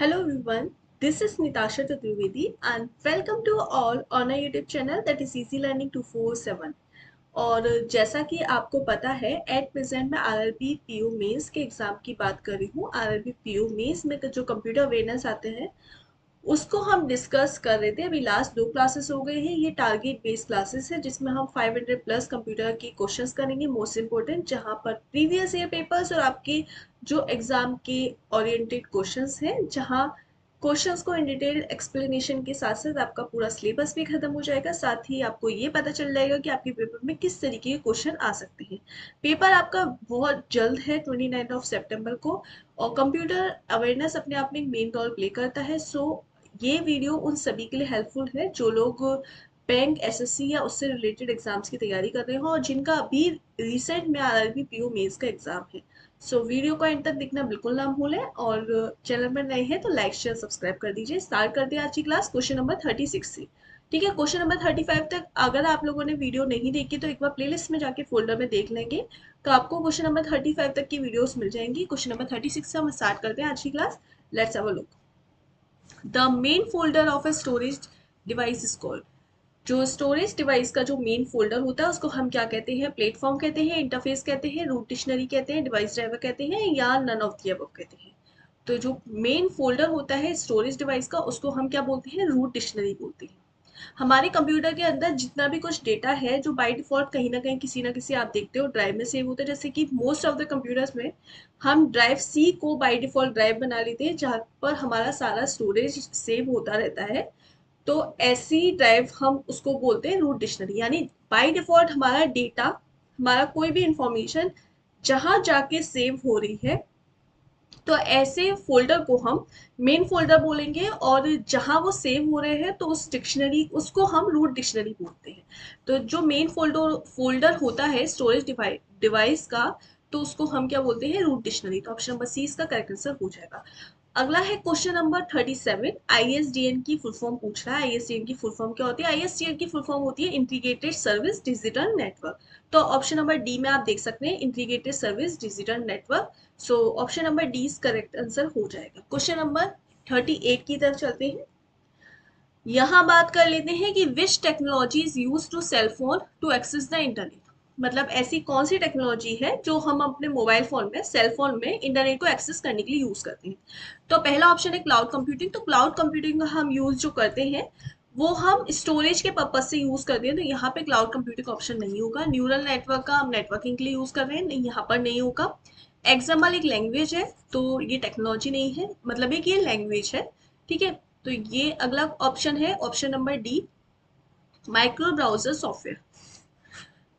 Hello everyone, this is Nitasha Chaturvedi and welcome to all on our YouTube channel that is Easy Learning 247। और जैसा कि आपको पता है एट प्रेजेंट मैं आरआरबी पीयू मेंस के एग्ज़ाम की बात कर रही हूँ। आरआरबी पीयू मेंस में जो कंप्यूटर अवेयरनेस आते हैं उसको हम डिस्कस कर रहे थे। अभी लास्ट 2 क्लासेस हो गए हैं। ये टारगेट बेस्ड क्लासेस है जिसमें हम 500 प्लस कंप्यूटर के क्वेश्चंस करेंगे मोस्ट इम्पोर्टेंट, जहां पर प्रीवियस ईयर पेपर्स और आपके जो एग्जाम के ओरिएंटेड क्वेश्चंस हैं, जहां क्वेश्चंस को इन डिटेल एक्सप्लेनेशन के साथ साथ आपका पूरा सिलेबस भी खत्म हो जाएगा। साथ ही आपको ये पता चल जाएगा कि आपके पेपर में किस तरीके के क्वेश्चन आ सकते हैं। पेपर आपका बहुत जल्द है 29 ऑफ सितंबर को। और कंप्यूटर अवेयरनेस अपने आप में एक मेन रोल प्ले करता है। सो ये वीडियो उन सभी के लिए हेल्पफुल है जो लोग बैंक एसएससी या उससे रिलेटेड एग्जाम्स की तैयारी कर रहे हो और जिनका अभी रिसेंट में आरआरबी पीयू मेंस का एग्जाम है। सो वीडियो को एंड तक देखना बिल्कुल ना भूलें और चैनल पर नए हैं तो लाइक शेयर सब्सक्राइब कर दीजिए। स्टार्ट करते हैं आज की क्लास क्वेश्चन नंबर 36 से। ठीक है, क्वेश्चन नंबर 35 तक अगर आप लोगों ने वीडियो नहीं देखी तो एक बार प्लेलिस्ट में जाके फोल्डर में देख लेंगे तो आपको क्वेश्चन नंबर 35 तक की वीडियोस मिल जाएंगी। क्वेश्चन नंबर 36 से हम स्टार्ट करते हैं आज की class. Let's have a look. The main folder of a storage device is called. जो स्टोरेज डिवाइस का जो मेन फोल्डर होता है उसको हम क्या कहते हैं? प्लेटफॉर्म कहते हैं, इंटरफेस कहते हैं, रूट डिक्शनरी कहते हैं, डिवाइस ड्राइवर कहते हैं या नन ऑफ द अबव कहते हैं। तो जो मेन फोल्डर होता है स्टोरेज डिवाइस का उसको हम क्या बोलते हैं? रूट डिक्शनरी बोलते हैं। हमारे कंप्यूटर के अंदर जितना भी कुछ डेटा है जो बाय डिफॉल्ट कहीं ना कहीं किसी ना किसी आप देखते हो ड्राइव में सेव होता है, जैसे कि मोस्ट ऑफ द कंप्यूटर्स में हम ड्राइव सी को बाय डिफॉल्ट ड्राइव बना लेते हैं जहाँ पर हमारा सारा स्टोरेज सेव होता रहता है। तो ऐसी ड्राइव हम उसको बोलते हैं रूट डिक्शनरी। यानी बाय डिफॉल्ट हमारा डेटा, हमारा कोई भी इंफॉर्मेशन जहां जाके सेव हो रही है तो ऐसे फोल्डर को हम मेन फोल्डर बोलेंगे। और जहां वो सेव हो रहे हैं तो उस डिक्शनरी उसको हम रूट डिक्शनरी बोलते हैं। तो जो मेन फोल्डर फोल्डर होता है स्टोरेज डिवाइस का तो उसको हम क्या बोलते हैं? Root dictionary. तो ऑप्शन नंबर सी इसका करेक्ट आंसर हो जाएगा। अगला है क्वेश्चन नंबर 37। आईएसडीएन की फुल फॉर्म पूछ रहा है। आईएसडीएन की फुल फॉर्म क्या होती है? आईएसडीएन की फुल फॉर्म होती है इंटीग्रेटेड सर्विस डिजिटल नेटवर्क। तो ऑप्शन नंबर डी में आप देख सकते हैं integrated service digital network. So option number D is correct answer हो जाएगा। क्वेश्चन नंबर 38 की तरफ चलते हैं। यहाँ बात कर लेते हैं कि which technology is use to cell phone to access the internet. मतलब ऐसी कौन सी टेक्नोलॉजी है जो हम अपने मोबाइल फोन में, सेल फोन में इंटरनेट को एक्सेस करने के लिए यूज करते हैं? तो पहला ऑप्शन है क्लाउड कंप्यूटिंग। तो क्लाउड कंप्यूटिंग का हम यूज जो करते हैं वो हम स्टोरेज के पर्पज से यूज करते हैं। तो यहाँ पे क्लाउड कंप्यूटिंग का ऑप्शन नहीं होगा। न्यूरल नेटवर्क का हम नेटवर्किंग के लिए यूज कर रहे हैं, नहीं यहाँ पर नहीं होगा। एक्सएमएल एक लैंग्वेज है तो ये टेक्नोलॉजी नहीं है, मतलब एक ये लैंग्वेज है। ठीक है, तो ये अगला ऑप्शन है option number D, micro browser software.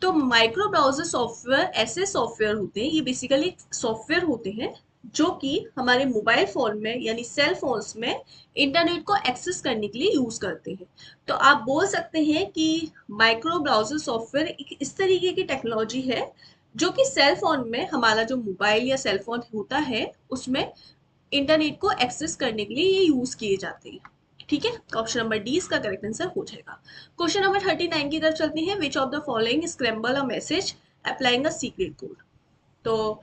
तो माइक्रो ब्राउजर सॉफ्टवेयर ऐसे सॉफ्टवेयर होते हैं, ये बेसिकली सॉफ्टवेयर होते हैं जो कि हमारे मोबाइल फोन में यानी सेल फोन्स में इंटरनेट को एक्सेस करने के लिए यूज करते हैं। तो आप बोल सकते हैं कि माइक्रो ब्राउजर सॉफ्टवेयर एक इस तरीके की टेक्नोलॉजी है जो कि सेल फोन में, हमारा जो मोबाइल या सेल फोन होता है उसमें इंटरनेट को एक्सेस करने के लिए ये यूज किए जाते हैं। ठीक है, ऑप्शन नंबर डी इसका करेक्ट आंसर हो जाएगा। क्वेश्चन नंबर 39 की तरफ चलते हैं। Which of the following scramble a message applying a secret code. तो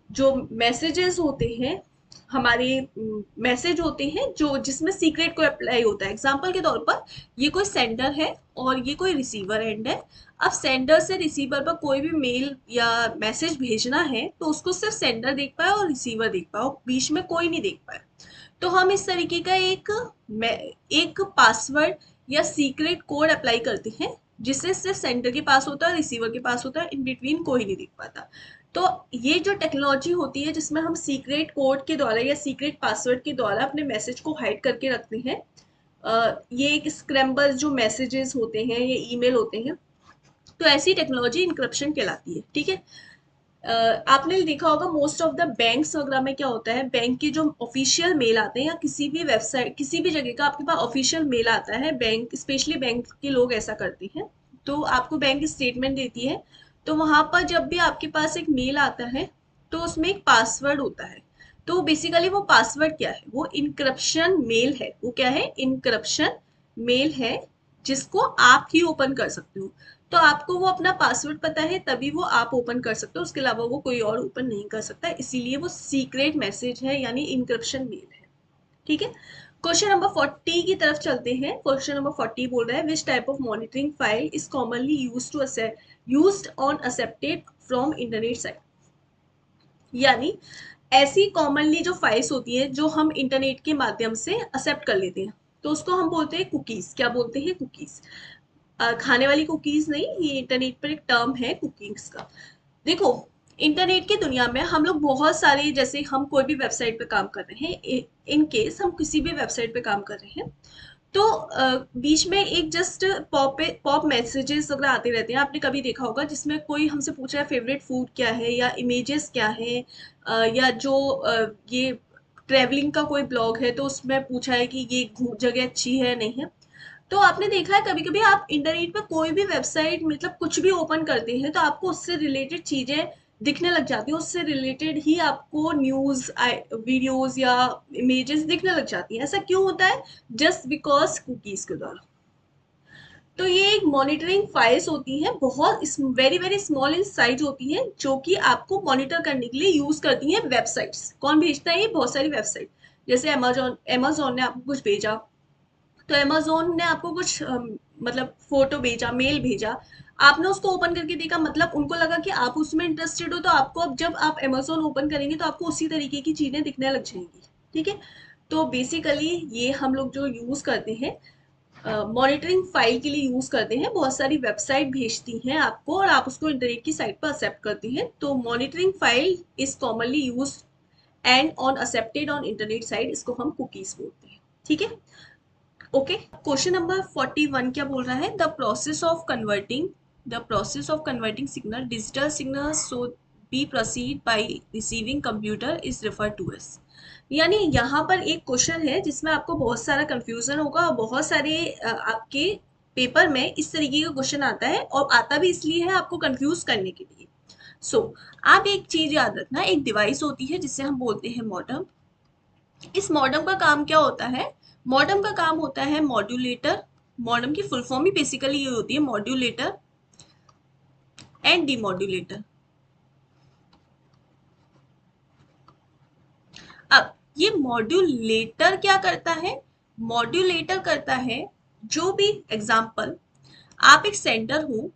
जो मैसेजेस होते हैं, हमारे मैसेज होते हैं जो जिसमें सीक्रेट को अप्लाई होता है। एग्जांपल के तौर पर ये कोई सेंडर है और ये कोई रिसीवर एंड है। अब सेंडर से रिसीवर पर कोई भी मेल या मैसेज भेजना है तो उसको सिर्फ सेंडर देख पाए और रिसीवर देख पाए और बीच में कोई नहीं देख पाए। तो हम इस तरीके का एक पासवर्ड या सीक्रेट कोड अप्लाई करते हैं जिससे सिर्फ सेंडर के पास होता है, रिसीवर के पास होता है, इन बिटवीन कोई नहीं देख पाता। तो ये जो टेक्नोलॉजी होती है जिसमें हम सीक्रेट कोड के द्वारा या सीक्रेट पासवर्ड के द्वारा अपने मैसेज को हाइड करके रखते हैं, ये एक स्क्रैम्बल जो मैसेजेस होते हैं, ये ईमेल होते हैं, तो ऐसी टेक्नोलॉजी इनक्रप्शन कहलाती है। ठीक है, आपने देखा होगा मोस्ट ऑफ द बैंक्स वगैरह में क्या होता है, बैंक के जो ऑफिशियल मेल आते हैं या किसी भी वेबसाइट किसी भी जगह का आपके पास ऑफिशियल मेल आता है, बैंक स्पेशली बैंक के लोग ऐसा करते हैं। तो आपको बैंक स्टेटमेंट देती है तो वहां पर जब भी आपके पास एक मेल आता है तो उसमें एक पासवर्ड होता है। तो बेसिकली वो पासवर्ड क्या है? वो इनक्रप्शन मेल है। वो क्या है? इनक्रप्शन मेल है जिसको आप ही ओपन कर सकते हो। तो आपको वो अपना पासवर्ड पता है तभी वो आप ओपन कर सकते हो, उसके अलावा वो कोई और ओपन नहीं कर सकता, इसीलिए वो सीक्रेट मैसेज है यानी इनक्रप्शन मेल है। ठीक है। क्वेश्चन नंबर 40 की तरफ चलते हैं। क्वेश्चन नंबर 40 बोल रहा है विच type of monitoring file is commonly used on accepted from internet site. यानी ऐसी कॉमनली जो फाइल्स होती हैं जो हम इंटरनेट के माध्यम से एक्सेप्ट कर लेते हैं, तो उसको हम बोलते हैं कुकीज। क्या बोलते हैं? कुकीज। खाने वाली कुकीज नहीं, ये इंटरनेट पर एक टर्म है कुकीज का। देखो, इंटरनेट की दुनिया में हम लोग बहुत सारे, जैसे हम कोई भी वेबसाइट पे काम कर रहे हैं, इन केस हम किसी भी वेबसाइट पे काम कर रहे हैं, तो बीच में एक जस्ट पॉप मैसेजेस वगैरह आते रहते हैं। आपने कभी देखा होगा जिसमें कोई हमसे पूछ रहा है फेवरेट फूड क्या है, या इमेजेस क्या है, या जो ये ट्रैवलिंग का कोई ब्लॉग है तो उसमें पूछा है कि ये जगह अच्छी है नहीं है। तो आपने देखा है कभी कभी आप इंटरनेट पे कोई भी वेबसाइट मतलब कुछ भी ओपन करते हैं तो आपको उससे रिलेटेड चीजें दिखने लग जाती हैं, उससे रिलेटेड ही आपको न्यूज, वीडियोस या इमेजेस दिखने लग जाती हैं। ऐसा क्यों होता है? जस्ट बिकॉज कुकीज के द्वारा। तो ये एक मॉनिटरिंग फाइल्स होती हैं, बहुत very very small in size होती हैं, जो कि आपको मॉनिटर करने के लिए यूज करती हैं वेबसाइट्स। कौन भेजता है? ये बहुत सारी वेबसाइट। जैसे अमेजोन, अमेजोन ने आपको कुछ भेजा, तो अमेज़न ने आपको कुछ मतलब फ़ोटो भेजा, मेल भेजा, आपने उसको ओपन करके देखा, मतलब उनको लगा कि आप उसमें इंटरेस्टेड हो, तो आपको अब जब आप अमेज़न ओपन करेंगे तो आपको उसी तरीके की चीज़ें दिखने लग जाएँगी, ठीक है? तो बेसिकली ये हम लोग जो यूज़ करते हैं, मॉनिटरिंग फाइल के लिए यूज़ करते हैं। बहुत सारी वेबसाइट भेजती हैं आपको और आप उसको इंटरनेट की साइट पर एक्सेप्ट करते हैं। तो monitoring file is commonly used and on accepted on internet site, इसको हम कुकीज़ बोलते हैं, ठीक है? ओके। क्वेश्चन नंबर 41 क्या बोल रहा है? The process of converting signal digital signal so be proceed by receiving computer is refer to as. यानी यहाँ पर एक क्वेश्चन है जिसमें आपको बहुत सारा कंफ्यूजन होगा और बहुत सारे आपके पेपर में इस तरीके का क्वेश्चन आता है, और आता भी इसलिए है आपको कंफ्यूज करने के लिए। आप एक चीज याद रखना, एक डिवाइस होती है जिसे हम बोलते हैं मॉडेम। इस मॉडेम का काम क्या होता है? मॉडेम का काम होता है मॉड्यूलेटर। मॉडेम की फुल फॉर्म ही बेसिकली ये होती है, मॉड्यूलेटर एंड डीमॉड्यूलेटर। अब ये मॉड्यूलेटर क्या करता है? मॉड्यूलेटर करता है, जो भी एग्जाम्पल, आप एक सेंडर हो,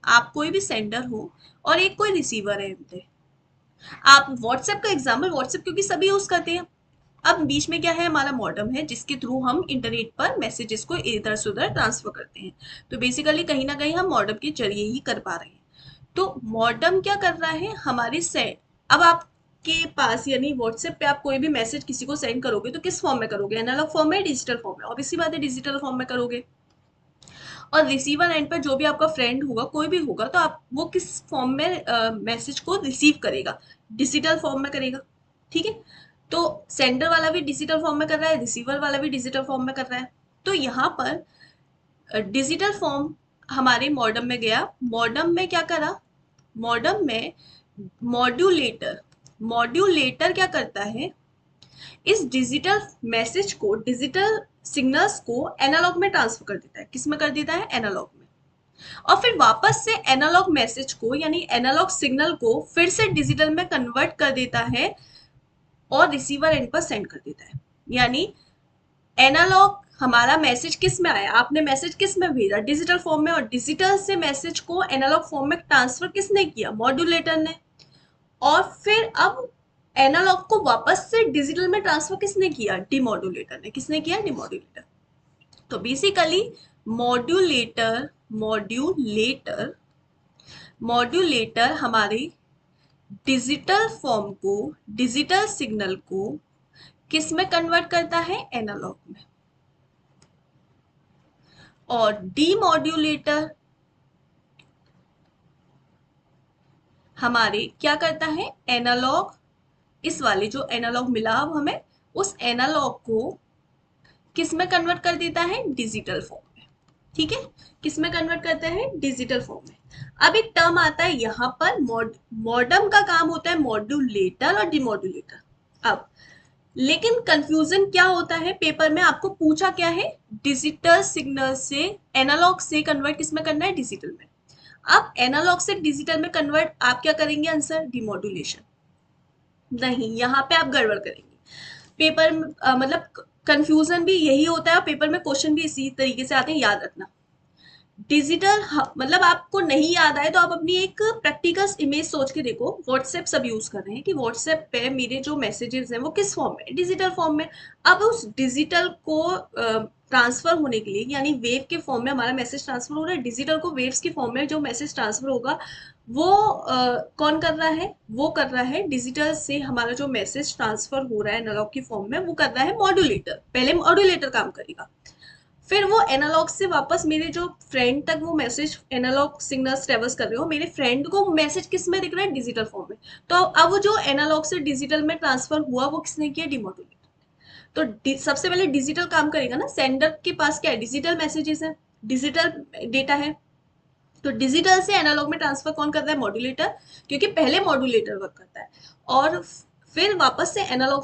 आप कोई भी सेंडर हो और एक कोई रिसीवर है, आप व्हाट्सएप का एग्जाम्पल, व्हाट्सएप क्योंकि सभी यूज करते हैं। अब बीच में क्या है? हमारा मॉडेम है जिसके थ्रू हम इंटरनेट पर मैसेजेस को इधर से उधर ट्रांसफर करते हैं। तो बेसिकली कहीं ना कहीं हम मॉडेम के जरिए ही कर पा रहे हैं। तो मॉडेम क्या कर रहा है? हमारे सेंड, अब आपके पास यानी व्हाट्सएप पे आप कोई भी मैसेज किसी को सेंड करोगे तो किस फॉर्म में करोगे? एनालॉग फॉर्म में, डिजिटल फॉर्म में? ऑब्वियसली बात है डिजिटल फॉर्म में करोगे। और रिसीवर एंड पर जो भी आपका फ्रेंड होगा, कोई भी होगा, तो आप वो किस फॉर्म में मैसेज को रिसीव करेगा? डिजिटल फॉर्म में करेगा, ठीक है? तो सेंडर वाला भी डिजिटल फॉर्म में कर रहा है, रिसीवर वाला भी डिजिटल फॉर्म में कर रहा है। तो यहाँ पर डिजिटल फॉर्म हमारे मॉडम में गया। मॉडम में क्या करा? मॉडम में मॉड्यूलेटर, मॉड्यूलेटर क्या करता है? इस डिजिटल मैसेज को, डिजिटल सिग्नल्स को एनालॉग में ट्रांसफर कर देता है। किस में कर देता है? एनालॉग में। और फिर वापस से एनालॉग मैसेज को यानी एनालॉग सिग्नल को फिर से डिजिटल में कन्वर्ट कर देता है और रिसीवर एंड पर सेंड कर देता है। यानी एनालॉग हमारा मैसेज किस में आया? आपने मैसेज किस में भेजा? डिजिटल फॉर्म में। और डिजिटल से मैसेज को एनालॉग फॉर्म में ट्रांसफर किसने किया? मॉड्यूलेटर ने। और फिर अब एनालॉग को वापस से डिजिटल में ट्रांसफर किसने किया? डिमॉड्यूलेटर ने। किसने किया? डिमॉड्यूलेटर। तो बेसिकली मॉड्यूलेटर मॉड्यूलेटर मॉड्यूलेटर हमारे डिजिटल फॉर्म को, डिजिटल सिग्नल को किस में कन्वर्ट करता है? एनालॉग में। और डीमॉड्यूलेटर हमारे क्या करता है? एनालॉग, इस वाले जो एनालॉग मिला अब हमें, उस एनालॉग को किस में कन्वर्ट कर देता है? डिजिटल फॉर्म में, ठीक है? किस में कन्वर्ट करता है? डिजिटल फॉर्म में। अब एक टर्म आता है यहाँ पर, मॉडम का काम होता है मॉड्यूलेटर और डिमॉड्यूलेटर। अब लेकिन कंफ्यूजन क्या होता है? पेपर में आपको पूछा क्या है? डिजिटल सिग्नल से एनालॉग से कन्वर्ट किस में करना है? डिजिटल में। अब एनालॉग से डिजिटल में कन्वर्ट आप क्या करेंगे? Answer demodulation. नहीं, यहाँ पे आप गड़बड़ करेंगे। पेपर मतलब कंफ्यूजन भी यही होता है और पेपर में क्वेश्चन भी इसी तरीके से आते हैं, याद रखना। डिजिटल मतलब आपको नहीं याद आए तो आप अपनी एक प्रैक्टिकल इमेज सोच के देखो। व्हाट्सएप सब यूज कर रहे हैं कि व्हाट्सएप पे मेरे जो मैसेजेस हैं वो किस फॉर्म में, डिजिटल फॉर्म में। अब उस डिजिटल को ट्रांसफर होने के लिए, यानी वेव के फॉर्म में हमारा मैसेज ट्रांसफर हो रहा है, डिजिटल को वेव्स के फॉर्म में जो मैसेज ट्रांसफर होगा वो कौन कर रहा है, वो कर रहा है डिजिटल से हमारा जो मैसेज ट्रांसफर हो रहा है एनालॉग की फॉर्म में, वो कर रहा है मॉड्यूलेटर। पहले मॉड्यूलेटर काम करेगा, फिर वो एनालॉग से वापस मेरे जो फ्रेंड तक वो मैसेज एनालॉग सिग्नल्स ट्रेवल्स कर रहे हो, मेरे फ्रेंड को मैसेज किस में दिख रहा है, डिजिटल फॉर्म में। तो अब वो जो एनालॉग से डिजिटल में ट्रांसफर हुआ वो किसने किया, डिमोडुलेटर। तो सबसे पहले डिजिटल काम करेगा ना, सेंडर के पास क्या है, डिजिटल मैसेजेस है, डिजिटल डेटा है। तो डिजिटल से एनालॉग में ट्रांसफर कौन करता है, मॉड्यूलेटर, क्योंकि पहले मॉड्यूलेटर वर्क करता है। और फिर वापस से एनालॉग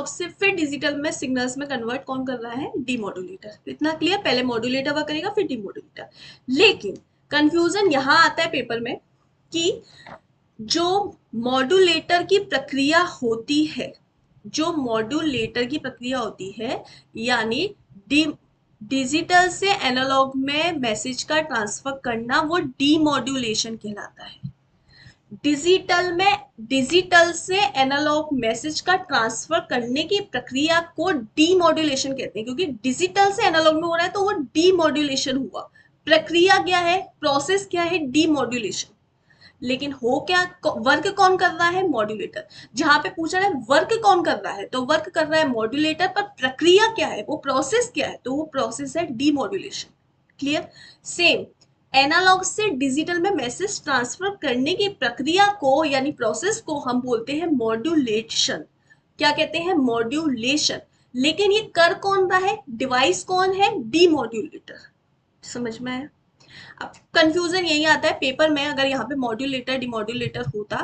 से फिर डिजिटल में सिग्नल्स में कन्वर्ट कौन कर रहा है, डीमॉड्यूलेटर। इतना क्लियर, पहले मॉड्यूलेटर वर्क करेगा फिर डीमॉड्यूलेटर। लेकिन कंफ्यूजन यहाँ आता है पेपर में कि जो मॉड्यूलेटर की प्रक्रिया होती है, जो मॉड्यूलेटर की प्रक्रिया होती है, यानी डिजिटल से एनालॉग में मैसेज का ट्रांसफर करना, वो डीमॉड्यूलेशन कहलाता है। डिजिटल से एनालॉग मैसेज का ट्रांसफर करने की प्रक्रिया को डीमॉड्यूलेशन कहते हैं, क्योंकि डिजिटल से एनालॉग में हो रहा है तो वो डीमॉड्यूलेशन हुआ। प्रक्रिया क्या है, प्रोसेस क्या है, डीमॉड्यूलेशन। लेकिन हो क्या, वर्क कौन कर रहा है, मॉड्यूलेटर। जहां पे पूछ रहा है वर्क कौन कर रहा है, तो वर्क कर रहा है मॉड्यूलेटर, पर प्रक्रिया क्या है, वो प्रोसेस क्या है, तो वो प्रोसेस है डीमॉड्यूलेशन। क्लियर। सेम एनालॉग से डिजिटल में मैसेज ट्रांसफर करने की प्रक्रिया को यानी प्रोसेस को हम बोलते हैं मॉड्यूलेशन। क्या कहते हैं, मॉड्यूलेशन। लेकिन ये कर कौन रहा है, डिवाइस कौन है, डीमॉड्यूलेटर। समझ में आया। अब कंफ्यूजन यही आता है पेपर में, अगर यहाँ पे मॉड्यूलेटर डिमॉड्यूलेटर होता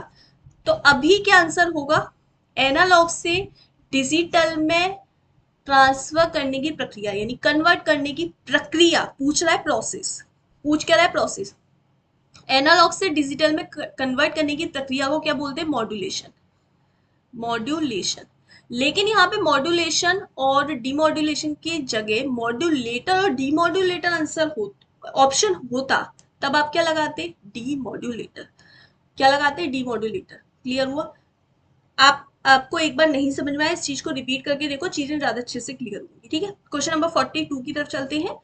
तो अभी क्या आंसर होगा, एनालॉग से डिजिटल में ट्रांसफर करने की प्रक्रिया, यानी कन्वर्ट करने की प्रक्रिया पूछ रहा है, प्रोसेस पूछ क्या रहा है, प्रोसेस। एनालॉग से डिजिटल में कन्वर्ट करने की प्रक्रिया को क्या बोलते हैं, मॉड्यूलेशन। मॉड्यूलेशन। लेकिन यहाँ पे मॉड्यूलेशन और डिमॉड्यूलेशन की जगह मॉड्यूलेटर और डीमॉड्यूलेटर आंसर हो, ऑप्शन होता, तब आप क्या लगाते, डीमॉड्यूलेटर। क्या लगाते, डीमॉड्यूलेटर। क्लियर हुआ। आप आपको एक बार नहीं समझ में आया, इस चीज को रिपीट करके देखो, चीजें ज्यादा अच्छे से क्लियर होंगी। ठीक है, क्वेश्चन नंबर 42 की तरफ चलते हैं।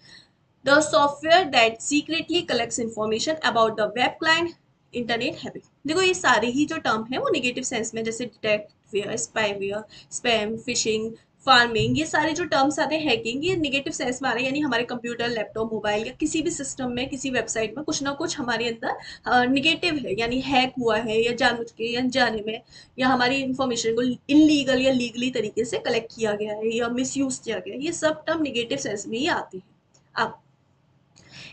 The software that secretly collects information about the web client internet habit. देखो ये सारे ही जो टर्म है वो नेगेटिव सेंस में, जैसे डिटेक्टवेयर, स्पाईवेयर, स्पैम, फिशिंग, फार्मिंग, ये सारे जो टर्म्स आते हैं, हैकिंग, ये नेगेटिव सेंस में आ रहे हैं, यानी हमारे कंप्यूटर, लैपटॉप, मोबाइल या किसी भी सिस्टम में, किसी वेबसाइट में कुछ ना कुछ हमारे अंदर निगेटिव है, यानी हैक हुआ है या जानबूझ के या अनजाने में, या हमारी इंफॉर्मेशन को इनलीगल या लीगली तरीके से कलेक्ट किया गया है या मिसयूज किया गया है, ये सब टर्म निगेटिव सेंस में ही आते हैं। अब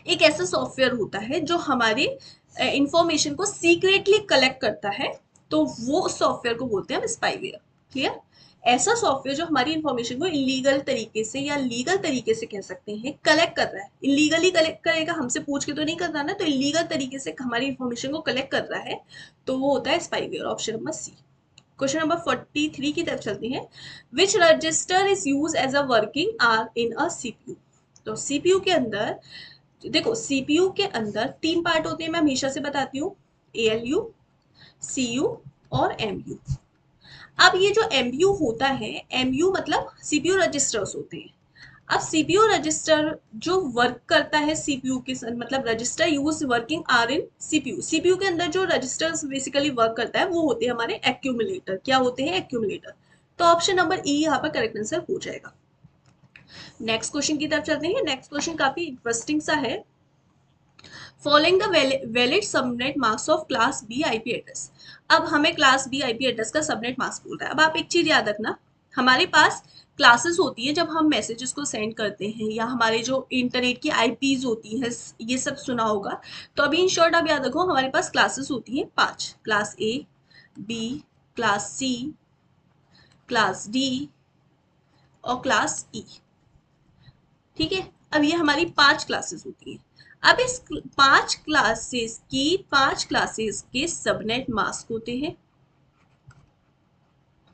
एक ऐसा सॉफ्टवेयर होता है जो हमारी इंफॉर्मेशन को सीक्रेटली कलेक्ट करता है, तो वो सॉफ्टवेयर को बोलते हैं हम स्पाईवेयर। क्लियर। ऐसा सॉफ्टवेयर जो हमारी इंफॉर्मेशन को इलीगल तरीके से या लीगल तरीके से कह सकते हैं कलेक्ट कर रहा है, इलीगली कलेक्ट करेगा, हमसे पूछ के तो नहीं कर रहा ना, तो इलीगल तरीके से हमारी इंफॉर्मेशन को कलेक्ट कर रहा है, तो वो होता है spyware. Option number C. Question number 43 की तरफ चलते हैं। Which register is use as a working are in a CPU. तो सीपीयू के अंदर, देखो सीपीयू के अंदर तीन पार्ट होते हैं, मैं हमेशा से बताती हूँ, एएलयू, सीयू और एमयू। अब ये जो एमयू होता है, एमयू मतलब सीपीयू रजिस्टर्स होते हैं। अब सीपीयू रजिस्टर जो वर्क करता है सीपीयू के मतलब register use working are in CPU, CPU के अंदर जो रजिस्टर्स बेसिकली वर्क करता है वो होते हैं हमारे एक्यूमुलेटर। क्या होते हैं, एक्यूमुलेटर। तो ऑप्शन नंबर ई यहाँ पर करेक्ट आंसर हो जाएगा। नेक्स्ट क्वेश्चन की तरफ चलते हैं। नेक्स्ट क्वेश्चन काफी इंटरेस्टिंग सा है। Following the valid subnet mask of class B IP address. अब हमें क्लास बी आईपी एड्रेस का सबनेट मास्क बोल रहा है। अब आप एक चीज याद रखना, हमारे पास क्लासेस होती है जब हम मैसेजेस को सेंड करते हैं, या हमारे जो इंटरनेट की आईपीज होती है, ये सब सुना होगा। तो अभी इन शॉर्ट आप याद रखो, हमारे पास क्लासेस होती हैं 5, class A, B, class C, class D और क्लास ई। ठीक है। अब ये हमारी 5 क्लासेस होती हैं। अब इस 5 क्लासेस के सबनेट मास्क होते हैं।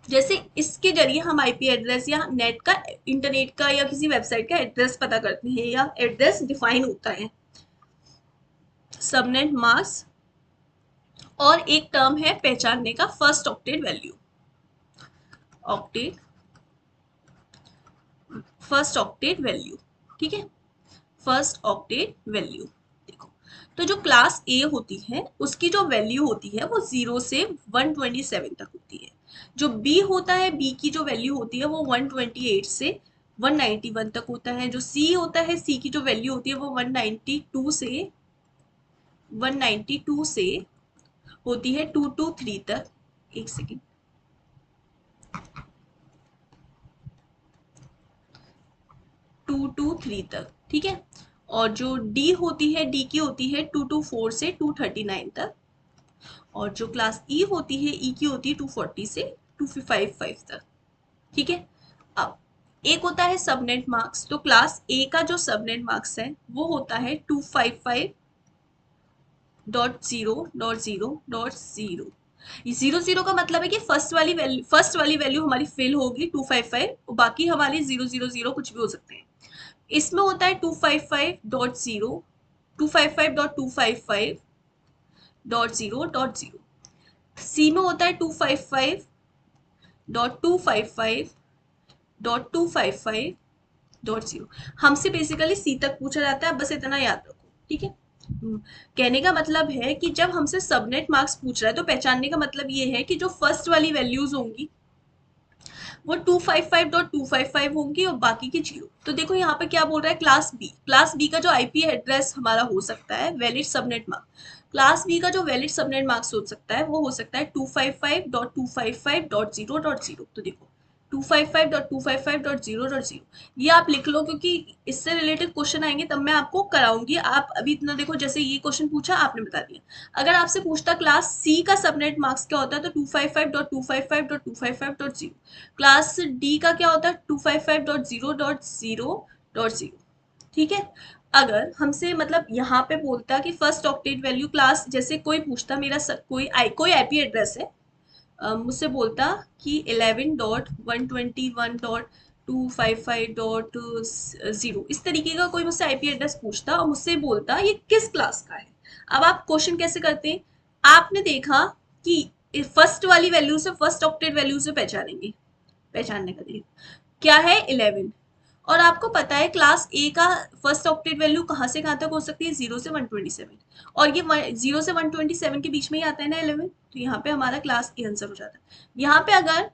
जैसे इसके जरिए हम आईपी एड्रेस या नेट का, इंटरनेट का या किसी वेबसाइट का एड्रेस पता करते हैं या एड्रेस डिफाइन होता है। सबनेट मास्क और एक टर्म है पहचानने का, first octet value. Octet, first octet value, ठीक है, फर्स्ट ऑक्टेट वैल्यू। देखो, तो जो क्लास ए होती है उसकी जो वैल्यू होती है वो 0 से 127 तक होती है। जो बी होता है, बी की जो वैल्यू होती है वो 128 से 191 तक होता है। जो सी होता है, सी की जो वैल्यू होती है वो 192 से होती है 223 तक। एक सेकेंड, 223 तक, ठीक है। और जो डी होती है, डी की होती है 224 से 239 तक। और जो क्लास ई होती है, ई की होती है 240 से 255 तक, ठीक है। अब एक होता है सबनेट मार्क्स, तो क्लास ए का जो सबनेट मार्क्स है वो होता है 255.0.0.0। ये 0 0 का मतलब है कि फर्स्ट वाली वैल्यू हमारी फिल होगी 255, और बाकी हमारी 0 0 0 कुछ भी हो सकते हैं। इसमें होता है 255.0, 255.255.0.0। सी में होता है 255.255.255.0। हमसे बेसिकली सी तक पूछा जाता है, बस इतना याद रखो, ठीक है। कहने का मतलब है कि जब हमसे सबनेट मार्क्स पूछ रहा है तो पहचानने का मतलब ये है कि जो फर्स्ट वाली वैल्यूज होंगी वो 255.255 होंगी और बाकी की 0। तो देखो यहाँ पे क्या बोल रहा है, क्लास बी का जो आईपी एड्रेस हमारा हो सकता है valid subnet mark, class B का जो वैलिड सबनेट मार्क्स हो सकता है वो हो सकता है 255.255.0.0। तो देखो 255.255.0.0 ये आप लिख लो, क्योंकि इससे रिलेटेड क्वेश्चन आएंगे तब मैं आपको कराऊंगी। आप अभी इतना देखो, जैसे ये क्वेश्चन पूछा आपने बता दिया। अगर आपसे पूछता क्लास सी का सबनेट मार्क्स क्या होता है, तो 255.255.255.0। क्लास डी का क्या होता है, 255.0.0.0, ठीक है। अगर हमसे मतलब यहाँ पे बोलता कि फर्स्ट ऑक्टेट वैल्यू क्लास, जैसे कोई पूछता मेरा कोई आईपी एड्रेस है, मुझसे बोलता कि 11.121.255.0, इस तरीके का कोई मुझसे आईपी एड्रेस पूछता और मुझसे बोलता ये किस क्लास का है। अब आप क्वेश्चन कैसे करते हैं, आपने देखा कि फर्स्ट वाली वैल्यू से, फर्स्ट ऑक्टेट वैल्यू से पहचानेंगे, पहचानने का तरीका क्या है, 11। और आपको पता है क्लास ए का फर्स्ट ऑक्टेट वैल्यू कहाँ से कहाँ तक हो सकती है, 0 से 127, और ये 0 से 127 के बीच में ही आता है ना 11, तो यहाँ पे हमारा क्लास ए आंसर हो जाता है। यहाँ पे अगर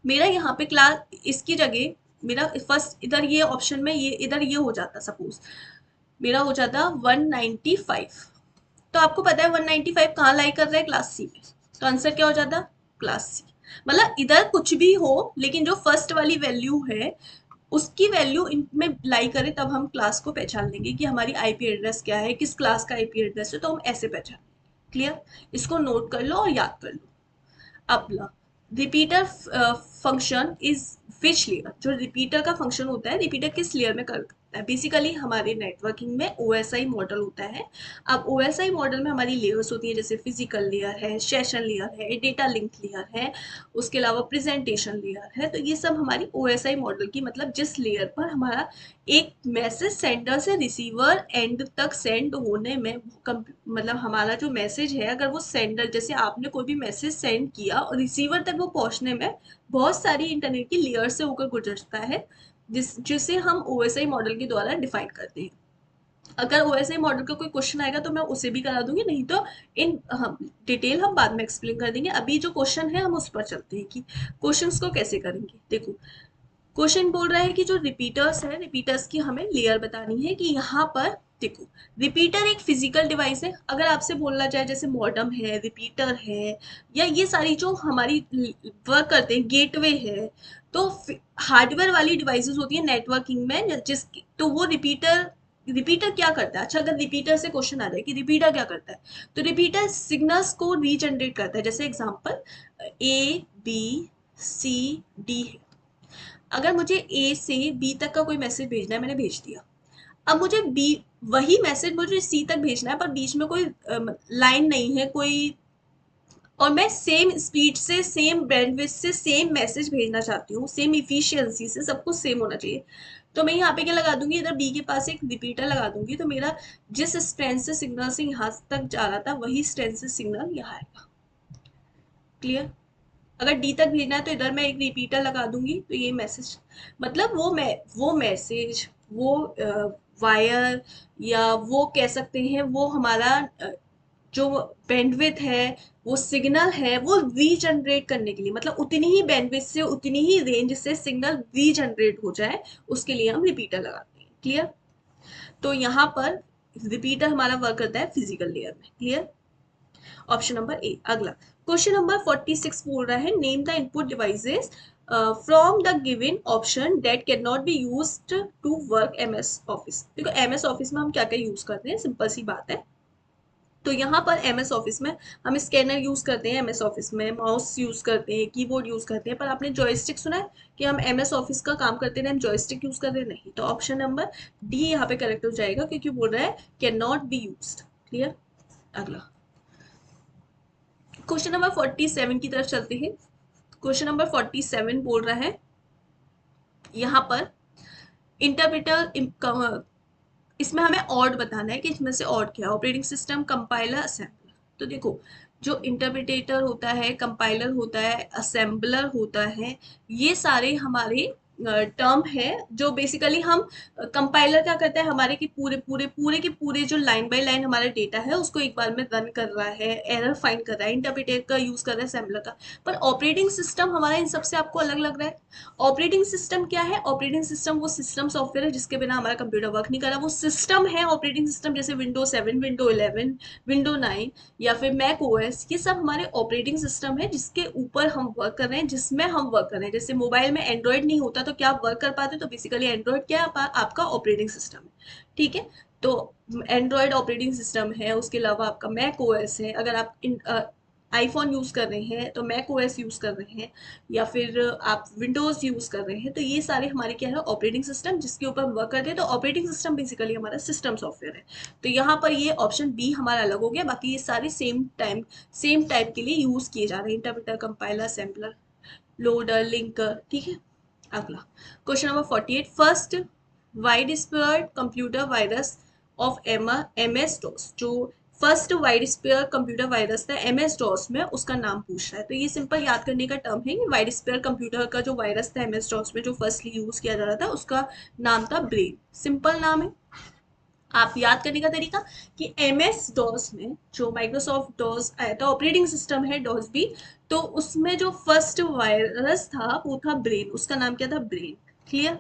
मेरा यहाँ पे क्लास, इसकी जगह मेरा फर्स्ट इधर ये ऑप्शन में, ये इधर ये हो जाता, सपोज मेरा हो जाता 195, तो आपको पता है 195 कहाँ लाई कर रहा है, क्लास सी में, तो आंसर क्या हो जाता, क्लास सी। मतलब इधर कुछ भी हो, लेकिन जो फर्स्ट वाली वैल्यू है उसकी वैल्यू इनमें लाई करे तब हम क्लास को पहचान लेंगे कि हमारी आईपी एड्रेस क्या है, किस क्लास का आईपी एड्रेस है, तो हम ऐसे पहचान। क्लियर, इसको नोट कर लो और याद कर लो। अपना repeater function is which layer, जो रिपीटर का फंक्शन होता है, रिपीटर किस लेयर में करता है, बेसिकली हमारे नेटवर्किंग में ओएसआई मॉडल होता है। अब ओएसआई मॉडल में हमारी लेयर्स होती है, जैसे फिजिकल लेयर है, सेशन लेयर है, डेटा लिंक लेयर है, उसके अलावा प्रेजेंटेशन लेयर है। तो ये सब हमारी ओएसआई मॉडल की, मतलब जिस लेयर पर हमारा एक मैसेज सेंडर से रिसीवर एंड तक सेंड होने में मतलब हमारा जो मैसेज है, अगर वो सेंडर, जैसे आपने कोई भी मैसेज सेंड किया और रिसीवर तक वो पहुंचने में बहुत सारी इंटरनेट की लेयर से होकर गुजरता है, जिसे हम ओएसआई मॉडल के द्वारा डिफाइन करते हैं। अगर ओएसआई मॉडल का कोई क्वेश्चन आएगा तो मैं उसे भी करा दूंगी, नहीं तो इन हम डिटेल हम बाद में एक्सप्लेन कर देंगे। अभी जो क्वेश्चन है हम उस पर चलते हैं कि क्वेश्चंस को कैसे करेंगे। देखो, क्वेश्चन बोल रहा है कि जो रिपीटर्स है, रिपीटर्स की हमें लेयर बतानी है कि यहाँ पर देखो, रिपीटर एक फिजिकल डिवाइस है। अगर आपसे बोलना चाहे जैसे मॉडम है, रिपीटर है, या ये सारी जो हमारी वर्क करते हैं, गेटवे है, तो हार्डवेयर वाली डिवाइसेस होती है नेटवर्किंग में, जिस तो वो रिपीटर, रिपीटर क्या करता है। अच्छा, अगर रिपीटर से क्वेश्चन आ जाए कि रिपीटर क्या करता है, तो रिपीटर सिग्नल्स को रीजनरेट करता है। जैसे example A B C D है, अगर मुझे ए से बी तक का कोई मैसेज भेजना है, मैंने भेज दिया। अब मुझे बी, वही मैसेज मुझे सी तक भेजना है, पर बीच में कोई लाइन नहीं है, कोई और मैं सेम स्पीड से, सेम बैंडविड्थ से सेम मैसेज भेजना चाहती हूँ, सेम इफिशियंसी से, सब कुछ सेम होना चाहिए। तो मैं यहाँ पे क्या लगा दूंगी, इधर बी के पास एक रिपीटर लगा दूंगी, तो मेरा जिस स्ट्रेंथ से सिग्नल से यहाँ तक जा रहा था वही स्ट्रेंथ से सिग्नल यहाँ आएगा। क्लियर? अगर डी तक भेजना है तो इधर मैं एक रिपीटर लगा दूंगी, तो ये मैसेज, मतलब वो मैसेज, वो वायर, या वो कह सकते हैं वो हमारा जो बैंडविथ है, वो सिग्नल है, वो रीजनरेट करने के लिए, मतलब उतनी ही बैंडविथ से, उतनी ही रेंज से सिग्नल रीजनरेट हो जाए, उसके लिए हम रिपीटर लगाते हैं। क्लियर? तो यहाँ पर रिपीटर हमारा वर्क करता है फिजिकल लेयर में। क्लियर? Option number A. अगला क्वेश्चन नंबर 46 बोल रहा है, name the input devices from the given option that can not be used to work MS Office. देखो एमएस ऑफिस में हम क्या क्या यूज करते हैं, सिंपल सी बात है। तो यहाँ पर एमएस ऑफिस में हम स्कैनर यूज करते हैं, एमएस ऑफिस में माउस यूज करते हैं, कीबोर्ड यूज करते हैं, पर आपने जॉयस्टिक सुना है कि हम एमएस ऑफिस का काम करते हैं हम जॉयस्टिक यूज कर रहे हैं? नहीं। तो ऑप्शन नंबर डी यहाँ पे करेक्ट हो जाएगा, क्योंकि बोल रहा है can not be used. Clear? अगला क्वेश्चन नंबर 47 की तरफ चलते हैं। क्वेश्चन नंबर 47 बोल रहा है यहाँ पर इंटरप्रेटर, इसमें हमें ऑड बताना है कि इसमें से ऑड क्या है, ऑपरेटिंग सिस्टम, कंपाइलर, असेंबलर। तो देखो जो इंटरप्रिटेटर होता है, कंपाइलर होता है, असेंबलर होता है, ये सारे हमारे टर्म है जो बेसिकली हम, कंपाइलर क्या करता है, हमारे की पूरे पूरे पूरे के पूरे जो लाइन बाय लाइन हमारा डेटा है उसको एक बार में रन कर रहा है, एरर फाइंड कर रहा है, इंटरप्रिटेटर का यूज कर रहा है, असेंबलर का। पर ऑपरेटिंग सिस्टम हमारा इन सबसे आपको अलग लग रहा है। ऑपरेटिंग सिस्टम क्या है? ऑपरेटिंग सिस्टम वो सिस्टम सॉफ्टवेयर है जिसके बिना हमारा कंप्यूटर वर्क नहीं कर रहा, वो सिस्टम है ऑपरेटिंग सिस्टम, जैसे विंडो 7, विंडो 11, विंडो 9 या फिर मैक ओएस, ये सब हमारे ऑपरेटिंग सिस्टम है जिसके ऊपर हम वर्क कर रहे हैं, जिसमें हम वर्क कर रहे हैं। जैसे मोबाइल में एंड्रॉइड नहीं होता तो क्या आप वर्क कर पाते? तो बेसिकली एंड्रॉइड क्या है? आपका ऑपरेटिंग सिस्टम है। ठीक है? तो एंड्रॉइड ऑपरेटिंग सिस्टम है, उसके अलावा आपका मैक ओएस है, अगर आप आईफोन यूज कर रहे हैं तो मैक ओएस यूज कर रहे हैं, या फिर आप विंडोज यूज कर रहे हैं, तो ये सारे हमारे क्या है, ऑपरेटिंग सिस्टम जिसके ऊपर हम वर्क करते हैं। तो ऑपरेटिंग सिस्टम बेसिकली हमारा सिस्टम सॉफ्टवेयर है। तो यहाँ पर ये ऑप्शन बी हमारा अलग हो गया, बाकी ये सारे सेम टाइप के लिए यूज किए जा रहे हैं, interpreter, compiler, assembler, loader, linker. ठीक है? अगला question number 48, first wide spread computer virus of M S DOS, जो first wide spread computer virus था एम एस डॉस में, उसका नाम पूछ रहा है। तो ये सिंपल याद करने का टर्म है कि वाइड स्पेयर कंप्यूटर का जो वायरस था एम एस डॉस में जो फर्स्टली यूज किया जा रहा था, उसका नाम था ब्रेन। सिंपल नाम है। आप याद करने का तरीका कि एम एस डॉस में जो माइक्रोसॉफ्ट डॉस आया था, ऑपरेटिंग सिस्टम है डॉस भी, तो उसमें जो फर्स्ट वायरस था वो था ब्रेन, उसका नाम क्या था? ब्रेन। क्लियर?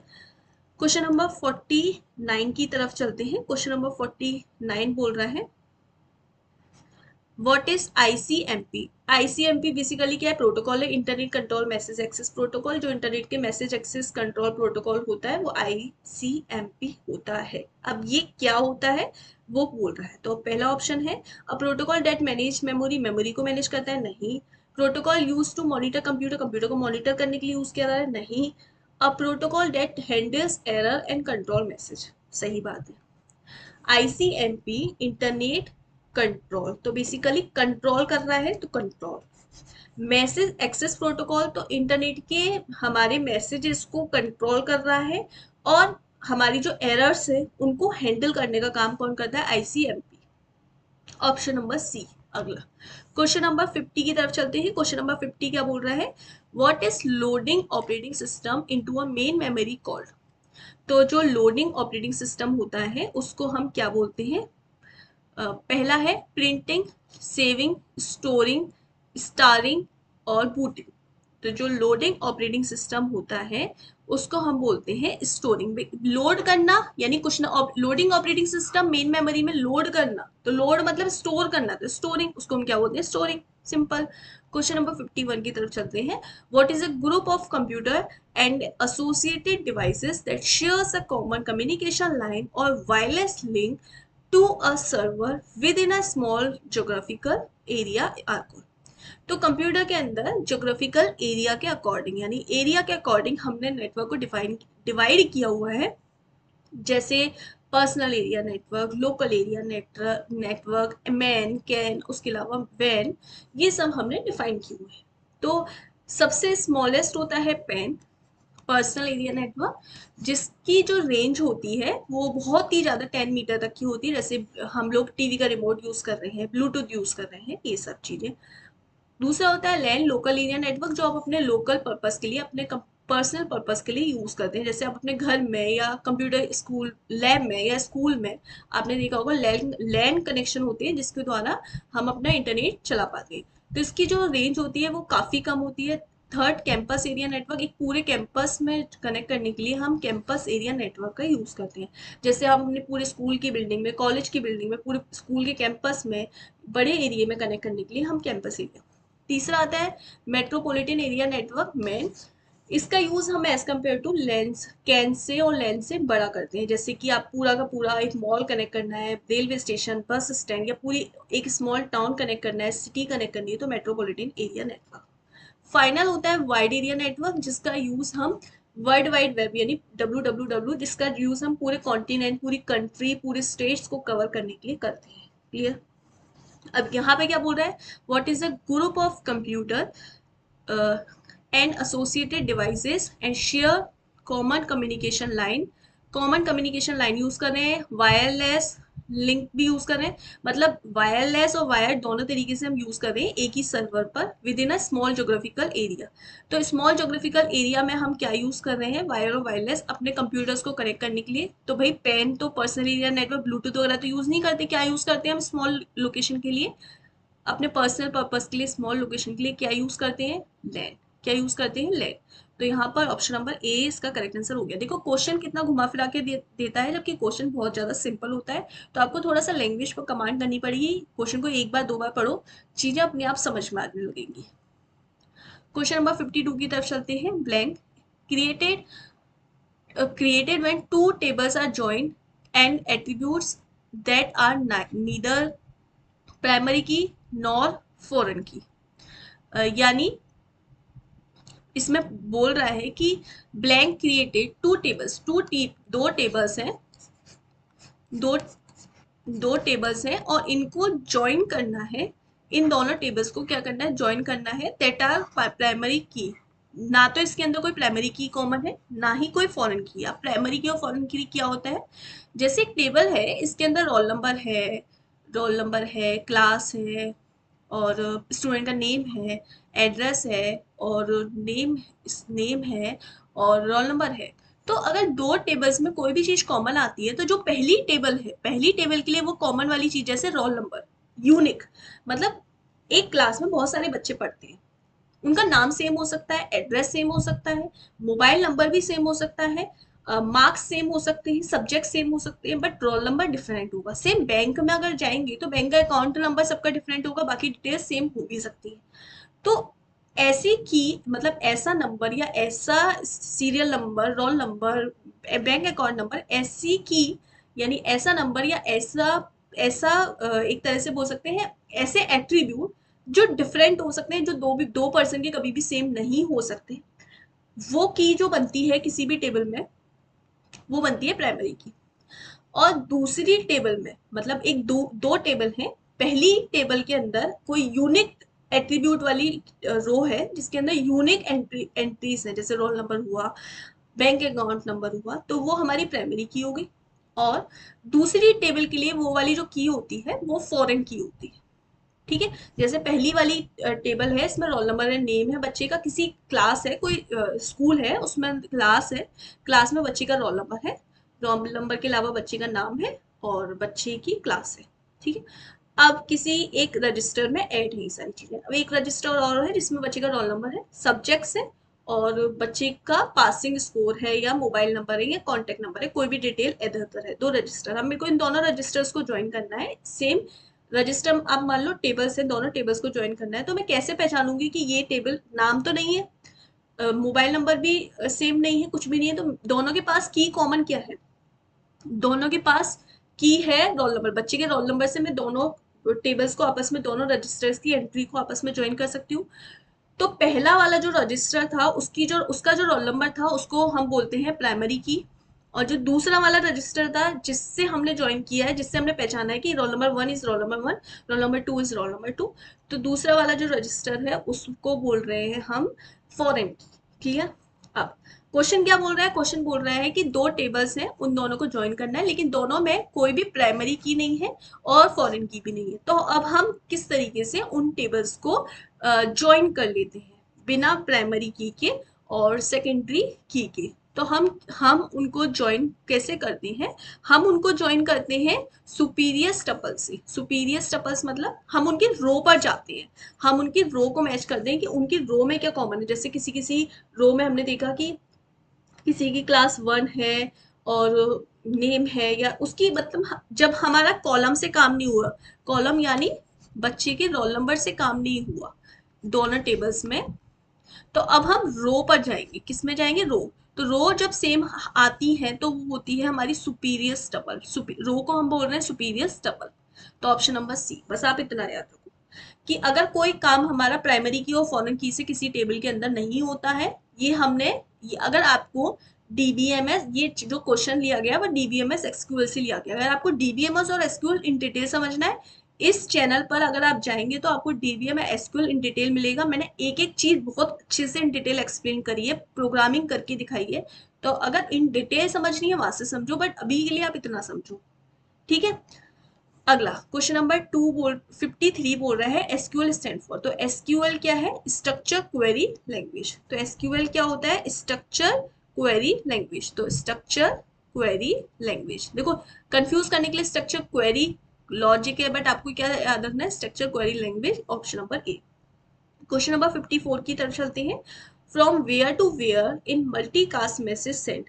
क्वेश्चन नंबर 49 की तरफ चलते हैं। क्वेश्चन नंबर 49 बोल रहा है what is ICMP. ICMP basically क्या है? प्रोटोकॉल है, internet control message access protocol. जो इंटरनेट के मैसेज एक्सेस कंट्रोल प्रोटोकॉल होता है वो आईसीएमपी होता है। अब ये क्या होता है वो बोल रहा है। तो पहला ऑप्शन है a protocol that manage memory, memory को मैनेज करता है? नहीं। Protocol use to monitor computer, computer को मॉनिटर करने के लिए यूज किया जा रहा है? नहीं। A protocol that handles error and control message, सही बात है। आईसीएमपी इंटरनेट कंट्रोल, तो बेसिकली कंट्रोल कर रहा है, तो कंट्रोल। मैसेज एक्सेस प्रोटोकॉल तो इंटरनेट के हमारे मैसेजेस को कंट्रोल कर रहा है, और हमारी जो एरर्स है उनको हैंडल करने का काम कौन करता है? आईसीएमपी। Option number C. अगला क्वेश्चन नंबर 50 की तरफ चलते हैं। क्वेश्चन नंबर 50 क्या बोल रहा है? What is loading operating system into a main memory called. तो जो लोडिंग ऑपरेटिंग सिस्टम होता है उसको हम क्या बोलते हैं? पहला है प्रिंटिंग, सेविंग, स्टोरिंग, स्टारिंग और बूटिंग। तो जो लोडिंग ऑपरेटिंग सिस्टम होता है उसको हम बोलते हैं स्टोरिंग। लोड करना यानी कुछ ना, loading operating system main memory में लोड करना, तो लोड मतलब स्टोर करना, तो स्टोरिंग, उसको हम क्या बोलते हैं? स्टोरिंग। सिंपल। क्वेश्चन नंबर 51 की तरफ चलते हैं। What is a group of computer and associated devices that shares a common communication line और wireless link to a server within a small geographical area are called. तो computer के अंदर geographical area के according, यानी area के according हमने network को divide किया हुआ है। जैसे personal area network, local area network, MAN, CAN, उसके अलावा वैन, ये सब हमने डिफाइन किए हुए हैं। तो सबसे स्मॉलेस्ट होता है पैन, पर्सनल एरिया नेटवर्क, जिसकी जो रेंज होती है वो बहुत ही ज़्यादा 10 मीटर तक की होती है। जैसे हम लोग टीवी का रिमोट यूज़ कर रहे हैं, ब्लूटूथ यूज़ कर रहे हैं, ये सब चीज़ें। दूसरा होता है लैन, लोकल एरिया नेटवर्क, जो आप अपने लोकल पर्पस के लिए, अपने पर्सनल पर्पस के लिए यूज करते हैं। जैसे आप अपने घर में या कंप्यूटर स्कूल लैब में या स्कूल में आपने देखा होगा लैन लैन कनेक्शन होते हैं जिसके द्वारा हम अपना इंटरनेट चला पाते हैं। तो इसकी जो रेंज होती है वो काफ़ी कम होती है। थर्ड, कैंपस एरिया नेटवर्क, एक पूरे कैंपस में कनेक्ट करने के लिए हम कैंपस एरिया नेटवर्क का यूज़ करते हैं। जैसे हम अपने पूरे स्कूल की बिल्डिंग में, कॉलेज की बिल्डिंग में, पूरे स्कूल के कैंपस में, बड़े एरिया में कनेक्ट करने के लिए हम कैंपस एरिया। तीसरा आता है मेट्रोपॉलिटन एरिया नेटवर्क, मेन। इसका यूज हम as compare to LANs, can से और लेंस से बड़ा करते हैं। जैसे कि आप पूरा का पूरा एक मॉल कनेक्ट करना है, रेलवे स्टेशन, बस स्टैंड, या पूरी एक स्मॉल टाउन कनेक्ट करना है, सिटी कनेक्ट करनी है, तो मेट्रोपॉलिटन एरिया नेटवर्क। फाइनल होता है वाइड एरिया नेटवर्क, जिसका यूज हम वर्ल्ड वाइड वेब यानी WWW, जिसका यूज हम पूरे कॉन्टिनेंट, पूरी कंट्री, पूरे स्टेट्स को कवर करने के लिए करते हैं। क्लियर? अब यहाँ पे क्या बोल रहा है, what is a group of computer and associated devices and share common communication line. Common communication line use कर रहे हैं, वायरलेस लिंक भी यूज कर रहे हैं। मतलब वायरलेस और वायर्ड दोनों तरीके से हम यूज कर रहे हैं एक ही सर्वर पर with in a small geographical area. तो स्मॉल जोग्राफिकल एरिया में हम क्या यूज कर रहे हैं, वायर और वायरलेस, अपने कंप्यूटर्स को कनेक्ट करने के लिए। तो भाई पेन तो पर्सनल एरिया नेटवर्क, ब्लूटूथ वगैरह तो यूज नहीं करते। क्या यूज करते हैं हम स्मॉल लोकेशन के लिए, अपने पर्सनल पर्पस के लिए, स्मॉल लोकेशन के लिए क्या यूज करते हैं, लैन। क्या यूज करते हैं, लैन। तो यहाँ पर ऑप्शन नंबर ए इसका करेक्ट आंसर हो गया। देखो क्वेश्चन कितना घुमा फिरा के देता है, जबकि क्वेश्चन बहुत ज्यादा सिंपल होता है। तो आपको थोड़ा सा लैंग्वेज पर कमांड करनी पड़ेगी। क्वेश्चन को एक बार दो बार पढ़ो, चीजें अपने आप समझ में आने लगेंगी। क्वेश्चन नंबर 52 की तरफ चलते हैं। Blank created created when two tables are joined and attributes that are neither primary key nor foreign key। यानी इसमें बोल रहा है कि ब्लैंक क्रिएटेड टू टेबल्स, दो टेबल्स हैं, दो दो टेबल्स हैं और इनको ज्वाइन करना है। इन दोनों टेबल्स को क्या करना है, ज्वाइन करना है। दैट आर प्राइमरी की। ना तो इसके अंदर कोई प्राइमरी की कॉमन है, ना ही कोई फॉरेन की। अब प्राइमरी की और फॉरेन की क्या होता है, जैसे एक टेबल है, इसके अंदर रोल नंबर है, क्लास है, और स्टूडेंट का नेम है, एड्रेस है, और नेम है, और रोल नंबर है। तो अगर दो टेबल्स में कोई भी चीज कॉमन आती है, तो जो पहली टेबल है, पहली टेबल के लिए वो कॉमन वाली चीज, जैसे रोल नंबर, यूनिक, मतलब एक क्लास में बहुत सारे बच्चे पढ़ते हैं, उनका नाम सेम हो सकता है, एड्रेस सेम हो सकता है, मोबाइल नंबर भी सेम हो सकता है, मार्क्स सेम हो सकते हैं, सब्जेक्ट सेम हो सकते हैं, बट रोल नंबर डिफरेंट होगा। सेम बैंक में अगर जाएंगे तो बैंक का अकाउंट नंबर सबका डिफरेंट होगा, बाकी डिटेल्स सेम हो भी सकती है। तो ऐसी की, मतलब ऐसा नंबर या ऐसा serial number, roll number, bank account number, ऐसी की यानी ऐसा नंबर या ऐसा ऐसा एक तरह से बोल सकते हैं, ऐसे एट्रीब्यूट जो डिफरेंट हो सकते हैं, जो दो पर्सन के कभी भी सेम नहीं हो सकते, वो की जो बनती है किसी भी टेबल में, वो बनती है प्राइमरी की। और दूसरी टेबल में, मतलब एक दो टेबल है, पहली टेबल के अंदर कोई यूनिक एट्रीब्यूट वाली रो है, जिसके अंदर यूनिक एंट्रीज है, जैसे रोल नंबर हुआ, बैंक अकाउंट नंबर हुआ, तो वो हमारी प्राइमरी की होगी। और दूसरी टेबल के लिए वो वाली जो की होती है वो फॉरेन की होती है। ठीक है, जैसे पहली वाली टेबल है, इसमें रोल नंबर है, नेम है बच्चे का, किसी क्लास है, कोई स्कूल है, उसमें क्लास है, क्लास में बच्चे का रोल नंबर है, रोल नंबर के अलावा बच्चे का नाम है और बच्चे की क्लास है। ठीक है, अब किसी एक रजिस्टर में ऐड है ये सारी चीजें। अब एक रजिस्टर और है जिसमें बच्चे का रोल नंबर है, सब्जेक्ट्स है, और बच्चे का पासिंग स्कोर है, या मोबाइल नंबर है, या कॉन्टेक्ट नंबर है, कोई भी डिटेल इधर उधर है। दो रजिस्टर, अब मेरे को इन दोनों रजिस्टर्स को ज्वाइन करना है। सेम रजिस्टर, अब मान लो टेबल्स है, दोनों टेबल्स को ज्वाइन करना है, तो मैं कैसे पहचानूंगी कि ये टेबल, नाम तो नहीं है, मोबाइल नंबर भी सेम नहीं है, कुछ भी नहीं है, तो दोनों के पास की कॉमन क्या है, दोनों के पास की है रोल नंबर। बच्चे के रोल नंबर से मैं दोनों टेबल्स को आपस में, दोनों रजिस्टर्स की एंट्री को आपस में ज्वाइन कर सकती हूँ। तो पहला वाला जो रजिस्टर था, उसका जो रोल नंबर था उसको हम बोलते हैं प्राइमरी की, और जो दूसरा वाला रजिस्टर था जिससे हमने ज्वाइन किया है, जिससे हमने पहचाना है कि roll number 1 is roll number 1, roll number 2 is roll number 2, तो दूसरा वाला जो रजिस्टर है उसको बोल रहे हैं हम फॉरेन। क्लियर? अब क्वेश्चन क्या बोल रहा है? क्वेश्चन बोल रहा है कि दो टेबल्स हैं, उन दोनों को ज्वाइन करना है, लेकिन दोनों में कोई भी प्राइमरी की नहीं है और फॉरेन की भी नहीं है। तो अब हम किस तरीके से उन टेबल्स को ज्वाइन कर लेते हैं बिना प्राइमरी की के और सेकेंडरी की के? तो हम उनको ज्वाइन कैसे करते हैं? हम उनको ज्वाइन करते हैं सुपीरियर स्टपल से। सुपीरियर स्टपल्स मतलब हम उनकी रो पर जाते हैं, हम उनकी रो को मैच करते हैं कि उनकी रो में क्या कॉमन है। जैसे किसी किसी रो में हमने देखा कि किसी की क्लास 1 है और नेम है, या उसकी मतलब जब हमारा कॉलम से काम नहीं हुआ, कॉलम यानी बच्चे के रोल नंबर से काम नहीं हुआ दोनों टेबल्स में, तो अब हम रो पर जाएंगे। किस में जाएंगे? रो। तो रो जब सेम आती है तो वो होती है हमारी सुपीरियर स्टपल। रो को हम बोल रहे हैं सुपीरियर स्टपल। तो ऑप्शन नंबर सी। बस आप इतना याद रखो कि अगर कोई काम हमारा प्राइमरी की और फॉरेन की से किसी टेबल के अंदर नहीं होता है, ये अगर आपको डीबीएमएस, ये जो क्वेश्चन लिया गया वो डीबीएमएस एसक्यूएल से लिया गया। अगर आपको डीबीएमएस और एसक्यूएल इन डिटेल समझना है, इस चैनल पर अगर आप जाएंगे तो आपको डीबीएम एसक्यूएल इन डिटेल मिलेगा। मैंने एक एक चीज बहुत अच्छे से इन डिटेल एक्सप्लेन करी है, प्रोग्रामिंग करके दिखाई है। तो अगर इन डिटेल समझनी है वहां से समझो, बट अभी के लिए आप इतना समझो। ठीक है? अगला क्वेश्चन नंबर 53 बोल रहा है एसक्यूएल स्टैंड फॉर। तो एसक्यूएल क्या है? Structure query language. तो एसक्यूएल क्या होता है? Structure query language. तो स्ट्रक्चर क्वेरी लैंग्वेज। देखो, कंफ्यूज करने के लिए स्ट्रक्चर क्वेरी लॉजिक है, बट आपको क्या याद रखना है? Structure query language, option number A. Question number 54 की तरफ चलते हैं। From where to where in multicast message send.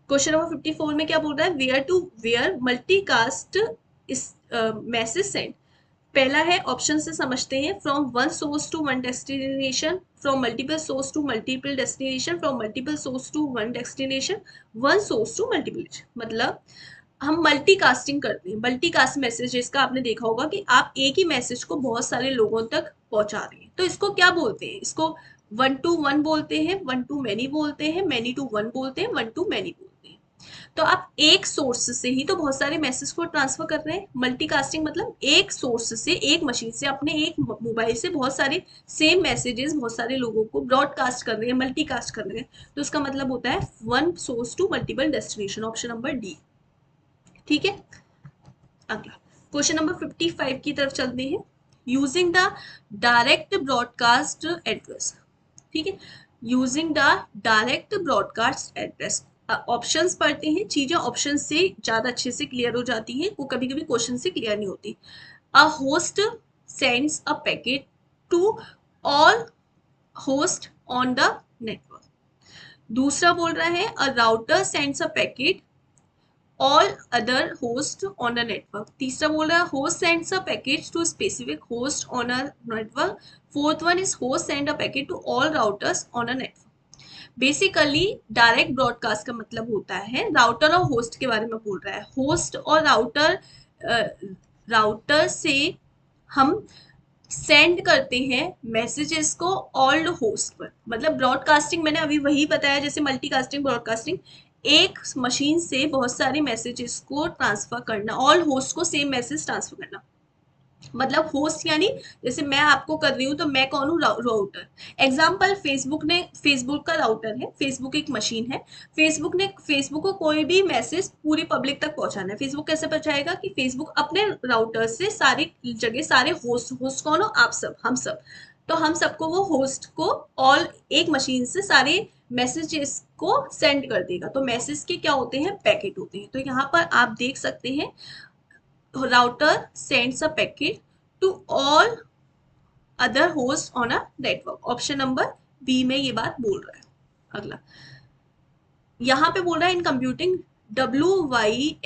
Question number 54 में क्या बोल रहा है? Where to where multicast message send. पहला है, ऑप्शन से समझते हैं, from one source to one destination, from multiple source to multiple destination, from multiple source to one destination, one source to multiple. मतलब हम मल्टीकास्टिंग करते हैं। मल्टीकास्ट मैसेजेस का आपने देखा होगा कि आप एक ही मैसेज को बहुत सारे लोगों तक पहुंचा रहे हैं। तो इसको क्या बोलते हैं? इसको वन टू वन बोलते हैं, वन टू मैनी बोलते हैं, मैनी टू वन बोलते हैं, वन टू मैनी बोलते हैं। तो आप एक सोर्स से ही तो बहुत सारे मैसेज को ट्रांसफर कर रहे हैं। मल्टीकास्टिंग मतलब एक सोर्स से, एक मशीन से, अपने एक मोबाइल से बहुत सारे सेम मैसेजेस बहुत सारे लोगों को ब्रॉडकास्ट कर रहे हैं, मल्टीकास्ट कर रहे हैं। तो इसका मतलब होता है one source to multiple destination, option number D. ठीक है? अगला क्वेश्चन नंबर 55 की तरफ चलते हैं। Using the direct broadcast address. ठीक है? Using the direct broadcast address. Options पढ़ते हैं, चीजें ऑप्शन से ज्यादा अच्छे से क्लियर हो जाती हैं, वो कभी कभी क्वेश्चन से क्लियर नहीं होती। A host sends a packet to all host on the network. दूसरा बोल रहा है a router sends a packet all other hosts on a network. तीसरा बोल रहा है host sends a package to specific host on a network. Fourth one is host send a packet to all routers on a network. Basically direct broadcast का मतलब होता है, router और host के बारे में बोल रहा है। होस्ट और राउटर, राउटर से हम सेंड करते हैं मैसेजेस को ऑल होस्ट पर। मतलब ब्रॉडकास्टिंग मैंने अभी वही बताया जैसे मल्टीकास्टिंग, ब्रॉडकास्टिंग एक मशीन से बहुत सारे मैसेजेस को ट्रांसफर करना, ऑल होस्ट को सेम मैसेज ट्रांसफर करना। मतलब होस्ट यानी जैसे मैं आपको कर रही हूँ तो मैं कौन हूँ? राउटर। एग्जाम्पल, फेसबुक का राउटर है, फेसबुक एक मशीन है। फेसबुक को कोई भी मैसेज पूरी पब्लिक तक पहुंचाना है। फेसबुक कैसे पहुंचाएगा? कि फेसबुक अपने राउटर से सारी जगह, सारे होस्ट कौन हो? आप सब, हम सब। तो हम सबको वो होस्ट को ऑल एक मशीन से सारे मैसेजेस को सेंड कर देगा। तो मैसेज के क्या होते हैं? पैकेट होते हैं। तो यहाँ पर आप देख सकते हैं router sends a packet to all other hosts on a network। Option number B में ये बात बोल रहा है। अगला यहाँ पे बोल रहा है in computing WYSIWYG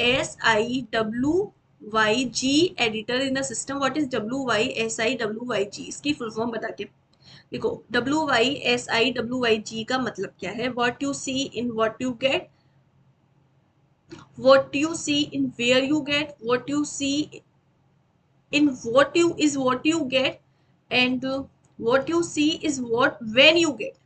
editor in the system. What is WYSIWYG? इसकी फुल फॉर्म बता के देखो। WYSIWYG का मतलब क्या है? What you see in what you get, what you see in where you get, what you see in what you get, and what you see is what when you get।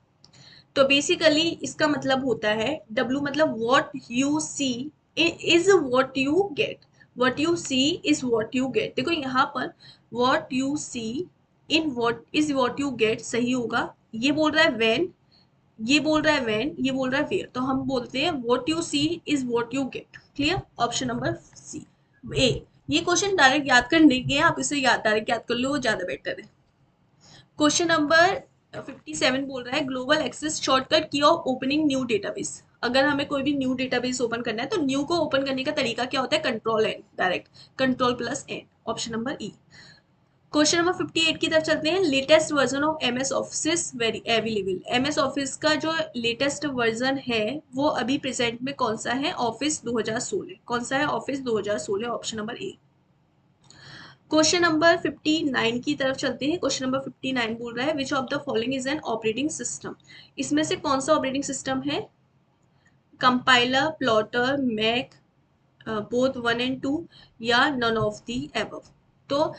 तो basically इसका मतलब होता है W मतलब what you see is what you get, what you see is what you get. देखो यहाँ पर what you see in what is what you get सही होगा। ये बोल रहा है व्हेन, ये बोल रहा है व्हेन, ये बोल रहा है वेयर, तो हम बोलते हैं what you see is what you get. Clear, option number C A. ये क्वेश्चन डायरेक्ट याद करने के हैं, आप इसे याद डायरेक्ट याद कर लो, वो ज्यादा बेटर है। क्वेश्चन नंबर 57 बोल रहा है ग्लोबल एक्सेस शॉर्टकट की ऑफ ओपनिंग न्यू डेटाबेस। अगर हमें कोई भी न्यू डेटाबेस ओपन करना है तो न्यू को ओपन करने का तरीका क्या होता है, control N, direct control plus N, option number E. Question number 58 की तरफ चलते हैं। Latest version of M S Office very available. M S Office का जो लेटेस्ट वर्जन है वो अभी प्रेजेंट में कौन सा है, ऑफिस 2016। कौन सा है, office 2016, option number A. Question number 59 की तरफ चलते हैं। क्वेश्चन नंबर 59 बोल रहा है which of the following is an operating system. इसमें से कौन सा ऑपरेटिंग सिस्टम है, compiler, plotter, Mac, both 1 and 2, या नन ऑफ दी एबव। तो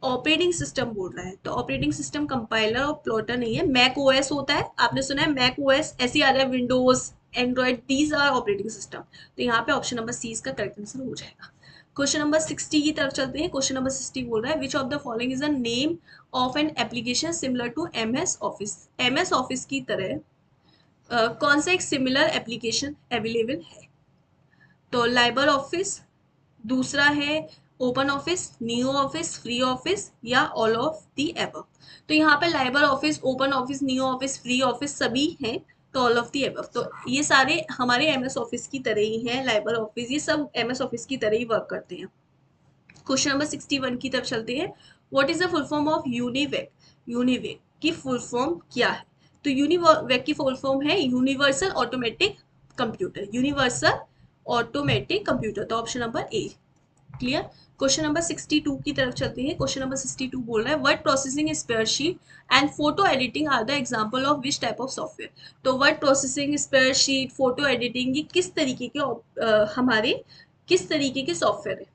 ऑपरेटिंग सिस्टम बोल रहा है तो ऑपरेटिंग सिस्टम कंपाइलर और प्लॉटर नहीं है, मैक ओएस होता है, आपने सुना है मैक ओएस, ऐसे ही आ रहा है Windows, Android, these are operating system. तो यहाँ पे ऑप्शन नंबर सी इसका करेक्ट आंसर हो जाएगा। क्वेश्चन नंबर 60 की तरफ चलते हैं। क्वेश्चन नंबर 60 बोल रहा है which of the following is a name of an application similar to M S Office. M S Office की तरह कौन सा एक सिमिलर एप्लीकेशन अवेलेबल है, तो लाइबर ऑफिस, दूसरा है open office, new office, free office, या ऑल ऑफ दी एबव। तो यहाँ पे Liber office, open office, new office, free office सभी हैं, तो ऑल ऑफ दी एबव। तो ये सारे हमारे एमएस ऑफिस की तरह ही हैं, लाइबर ऑफिस ये सब एमएस ऑफिस की तरह ही वर्क करते हैं। क्वेश्चन नंबर 61 की तरफ चलते हैं। What is the full form of UNIVAC. UNIVAC की फुल फॉर्म क्या है, तो यूनिवेक की फुल फॉर्म है universal automatic computer, universal automatic computer, तो option number A. Clear. Question number 62 की तरफ चलते हैं। क्वेश्चन नंबर 62 बोल रहा है word processing, spreadsheet and photo editing are the example of which type of software. तो word processing, spreadsheet, photo editing ये किस तरीके के हमारे किस तरीके के सॉफ्टवेयर है,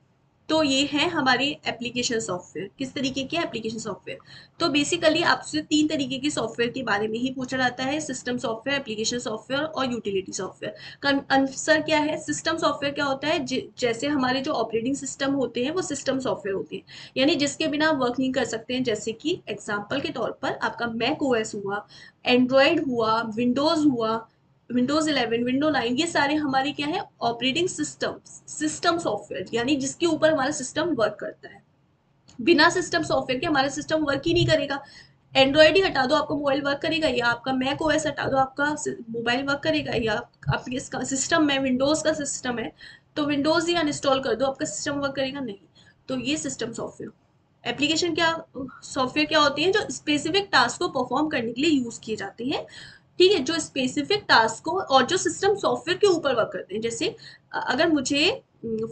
तो ये है हमारे एप्लीकेशन सॉफ्टवेयर। किस तरीके के एप्लीकेशन सॉफ्टवेयर, तो बेसिकली आपसे 3 तरीके के सॉफ्टवेयर के बारे में ही पूछा जाता है, सिस्टम सॉफ्टवेयर, एप्लीकेशन सॉफ्टवेयर और यूटिलिटी सॉफ्टवेयर। आंसर क्या है, सिस्टम सॉफ्टवेयर क्या होता है, जैसे हमारे जो ऑपरेटिंग सिस्टम होते हैं वो सिस्टम सॉफ्टवेयर होते हैं, यानी जिसके बिना वर्क नहीं कर सकते हैं। जैसे कि एग्जाम्पल के तौर पर आपका मैक ओएस हुआ, एंड्रॉयड हुआ, विंडोज हुआ, विंडोज 11, विंडो 9, ये सारे हमारे क्या है, ऑपरेटिंग सिस्टम, सिस्टम सॉफ्टवेयर, यानी जिसके ऊपर हमारा सिस्टम वर्क करता है। बिना सिस्टम सॉफ्टवेयर के हमारा सिस्टम वर्क ही नहीं करेगा। एंड्रॉयड ही हटा दो आपका मोबाइल वर्क करेगा, या आपका मैक ओएस हटा दो आपका मोबाइल वर्क करेगा, या आपके सिस्टम में विंडोज का सिस्टम है तो विंडोज ही अनइंस्टॉल कर दो, आपका सिस्टम वर्क करेगा नहीं। तो ये सिस्टम सॉफ्टवेयर। एप्लीकेशन क्या, सॉफ्टवेयर क्या होते हैं जो स्पेसिफिक टास्क को परफॉर्म करने के लिए यूज किए जाते हैं, ठीक है, जो स्पेसिफिक टास्क को और जो सिस्टम सॉफ्टवेयर के ऊपर वर्क करते हैं। जैसे अगर मुझे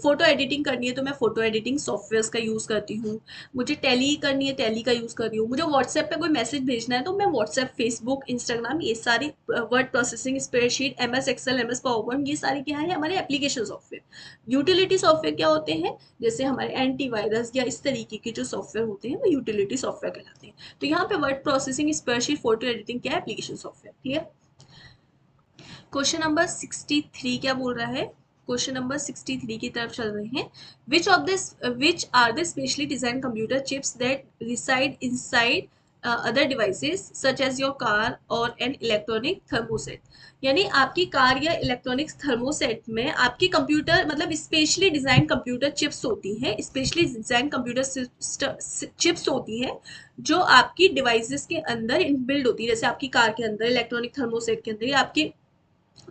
फोटो एडिटिंग करनी है तो मैं फोटो एडिटिंग सॉफ्टवेयर का यूज करती हूँ, मुझे टैली करनी है टैली का यूज कर रही हूँ, मुझे व्हाट्सएप पे कोई मैसेज भेजना है तो मैं व्हाट्सएप, फेसबुक, इंस्टाग्राम, ये सारे word processing, spreadsheet, MS Excel, MS PowerPoint, ये सारे क्या है हमारे एप्लीकेशन सॉफ्टवेयर। यूटिलिटी सॉफ्टवेयर क्या होते हैं, जैसे हमारे एंटीवायरस या इस तरीके के जो सॉफ्टवेयर होते हैं वो यूटिलिटी सॉफ्टवेयर कहलाते हैं। तो यहाँ पे word processing, spreadsheet, photo editing क्या है, application software. Clear. Question number 63 क्या बोल रहा है, क्वेश्चन नंबर 63 की तरफ चल रहे हैं। Which are the specially design computer chips that reside inside other devices such as your car और एन इलेक्ट्रॉनिक थर्मोसेट। यानी आपकी कार या इलेक्ट्रॉनिक्स थर्मोसेट में आपकी कंप्यूटर मतलब स्पेशली डिजाइन कंप्यूटर चिप्स होती हैं, स्पेशली डिजाइन कंप्यूटर चिप्स होती हैं जो आपकी डिवाइसेस के अंदर इनबिल्ड होती है। जैसे आपकी कार के अंदर, इलेक्ट्रॉनिक थर्मोसेट के अंदर, या आपके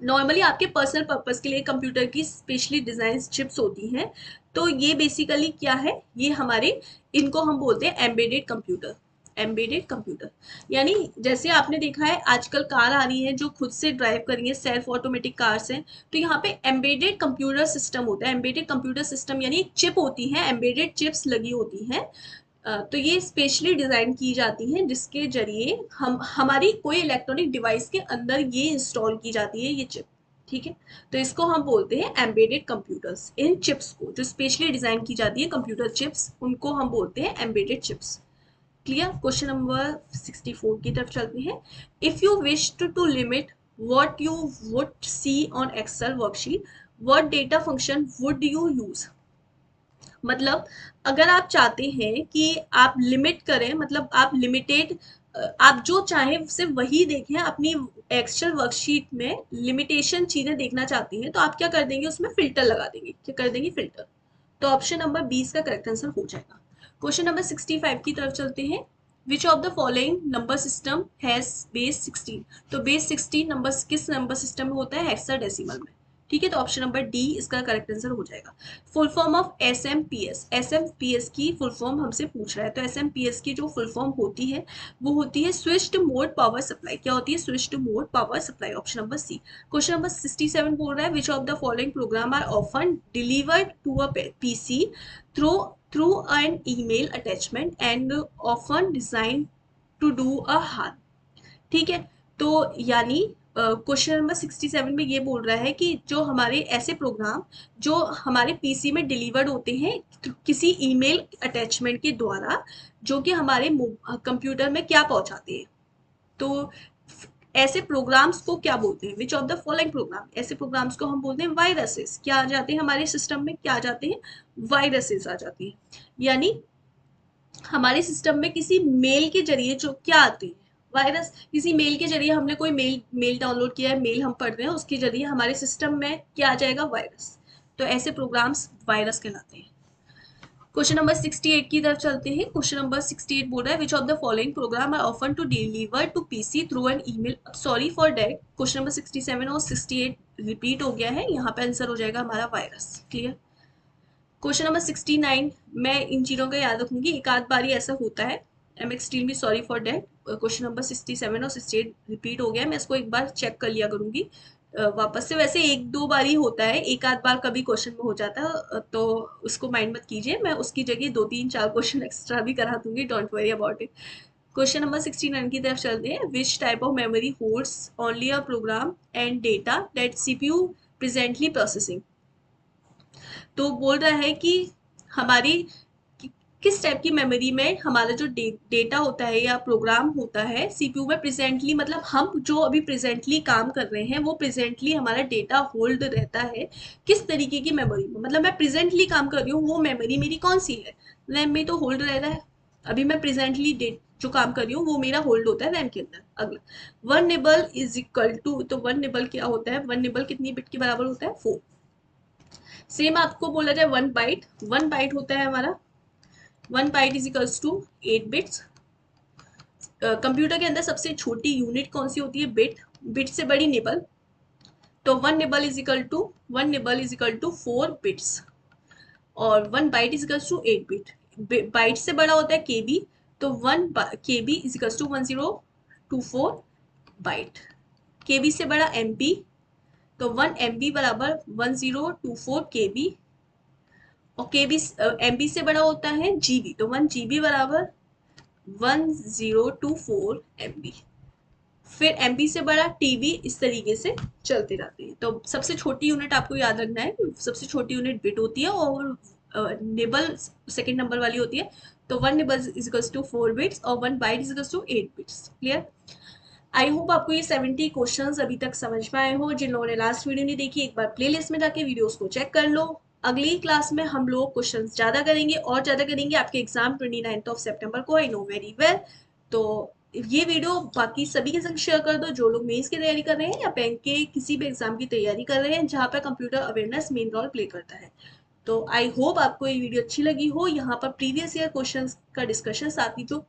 नॉर्मली आपके पर्सनल पर्पस के लिए कंप्यूटर की स्पेशली डिजाइन चिप्स होती हैं। तो ये बेसिकली क्या है, ये हमारे, इनको हम बोलते हैं एम्बेडेड कंप्यूटर। एम्बेडेड कंप्यूटर यानी जैसे आपने देखा है आजकल कार आ रही है जो खुद से ड्राइव कर रही है, सेल्फ ऑटोमेटिक कार्स हैं, तो यहाँ पे एम्बेडेड कंप्यूटर सिस्टम होता है। एम्बेडेड कंप्यूटर सिस्टम यानी एक चिप होती है, एम्बेडेड चिप्स लगी होती हैं। तो ये स्पेशली डिजाइन की जाती हैं जिसके जरिए हम हमारी कोई इलेक्ट्रॉनिक डिवाइस के अंदर ये इंस्टॉल की जाती है ये चिप, ठीक है। तो इसको हम बोलते हैं एम्बेडेड कंप्यूटर्स। इन चिप्स को जो स्पेशली डिजाइन की जाती है कंप्यूटर चिप्स, उनको हम बोलते हैं embedded chips. Clear. Question number 64 की तरफ चलते हैं। If you wish to limit what you would see on Excel worksheet, what data function would you use? मतलब अगर आप चाहते हैं कि आप लिमिट करें, मतलब आप लिमिटेड, आप जो चाहें सिर्फ वही देखें अपनी एक्सेल वर्कशीट में, लिमिटेशन चीजें देखना चाहती हैं तो आप क्या कर देंगे, उसमें फिल्टर लगा देंगे। क्या कर देंगे? फिल्टर। तो ऑप्शन नंबर 20 का करेक्ट आंसर हो जाएगा। क्वेश्चन नंबर 65 की तरफ चलते हैं। Which of the following number system has base 16? तो बेस 16 नंबर किस नंबर सिस्टम में होता है? हेक्साडेसिमल में। ठीक है, तो ऑप्शन नंबर डी इसका करेक्ट आंसर हो जाएगा। Full form of S M P S, S M P S की फुल फॉर्म हमसे पूछ रहा है, तो एस एम पी एस की जो फुल फॉर्म होती है वो होती है स्विच्ड मोड पावर सप्लाई। क्या होती है? Switched mode power supply, option number C. Question number 67 बोल रहा है which of the following program are often delivered to a PC through through an email attachment and often design to do a harm. ठीक है, तो यानी question number 67 में ये बोल रहा है कि जो हमारे ऐसे प्रोग्राम जो हमारे पीसी में डिलीवर्ड होते हैं किसी ईमेल अटैचमेंट के द्वारा, जो कि हमारे कंप्यूटर में क्या पहुंचाते हैं, तो ऐसे प्रोग्राम्स को क्या बोलते हैं? Which of the following programme, ऐसे प्रोग्राम्स को हम बोलते हैं वायरसेस। क्या आ जाते हैं हमारे सिस्टम में? क्या आ जाते हैं? वायरसेस आ जाती हैं। यानी हमारे सिस्टम में किसी मेल के जरिए जो क्या आते हैं, वायरस। किसी मेल के जरिए हमने कोई मेल डाउनलोड किया है, मेल हम पढ़ रहे हैं, उसके जरिए हमारे सिस्टम में क्या आ जाएगा? वायरस। तो ऐसे प्रोग्राम्स वायरस कहलाते हैं। क्वेश्चन नंबर 68 की तरफ चलते हैं। क्वेश्चन नंबर 68 बोल रहा है which of the following program are often to deliver to PC through an email. Sorry for that, question number 67 और 68 रिपीट हो गया है, यहाँ पे आंसर हो जाएगा हमारा वायरस। क्लियर। क्वेश्चन नंबर 69, मैं इन चीज़ों का याद रखूंगी, एक आध बारी ऐसा होता है। I am extremely sorry for that. Question number 67 और 68 रिपीट हो गया, मैं इसको एक बार चेक कर लिया करूंगी वापस से। वैसे एक दो बार ही होता है, एक आध बार कभी क्वेश्चन में हो जाता है, तो उसको माइंड मत कीजिए, मैं उसकी जगह 2 3 4 क्वेश्चन एक्स्ट्रा भी करा दूंगी, don't worry about it. Question number 69 की तरफ चलते हैं। Which type of memory holds only a program and data that CPU presently processing? तो बोल रहा है कि हमारी किस टाइप की मेमोरी में हमारा जो डेटा होता है या प्रोग्राम होता है सीपीयू में प्रेजेंटली, मतलब हम जो अभी प्रेजेंटली काम कर रहे हैं वो प्रेजेंटली हमारा डेटा होल्ड रहता है किस तरीके की मेमोरी में। मतलब मैं प्रेजेंटली काम कर रही हूँ, वो मेमोरी मेरी कौन सी है? रैम में तो होल्ड रह रहा है। अभी मैं प्रेजेंटली जो काम कर रही हूँ वो मेरा होल्ड होता है रैम के अंदर। अगला, one nibble is equal to, तो वन निबल क्या होता है? वन निबल कितनी बिट के बराबर होता है? 4। सेम आपको बोला जाए 1 बाइट, 1 बाइट होता है हमारा, 1 byte is equals to 8 bits. Computer के अंदर सबसे छोटी यूनिट कौन सी होती है? बिट। बिट से बड़ी निबल, तो 1 nibble is equal to 4 bits, और 1 byte is equals to 8 bit. Byte से बड़ा होता है केबी, तो 1 KB is equals to 1024 byte. KB से बड़ा एमबी, तो 1 MB बराबर 1024 केबी, और केबी एमबी से बड़ा होता है जीबी, तो 1 GB बराबर 1024 MB। फिर एमबी से बड़ा टीबी, इस तरीके से चलते रहते हैं। तो सबसे छोटी यूनिट आपको याद रखना है, सबसे छोटी यूनिट बिट होती है, और निबल सेकेंड नंबर वाली होती है। तो 1 nibble is equals to 4 bits और 1 byte is equals to 8 bits. Clear. I hope आपको ये 70 क्वेश्चंस अभी तक समझ में आए हो। जिन लोगों ने लास्ट वीडियो नहीं देखी, एक बार प्लेलिस्ट में जाके वीडियोस को चेक कर लो। अगली क्लास में हम लोग क्वेश्चंस ज़्यादा करेंगे और ज़्यादा करेंगे। आपके एग्जाम 29 सितंबर को, आई नो वेरी वेल। तो ये वीडियो बाकी सभी के संग शेयर कर दो जो लोग मेंस की तैयारी कर रहे हैं या बैंक के किसी भी एग्जाम की तैयारी कर रहे हैं जहाँ पर computer awareness main role play करता है। तो आई होप आपको ये वीडियो अच्छी लगी हो। यहाँ पर प्रीवियस ईयर क्वेश्चंस का डिस्कशन, साथ ही जो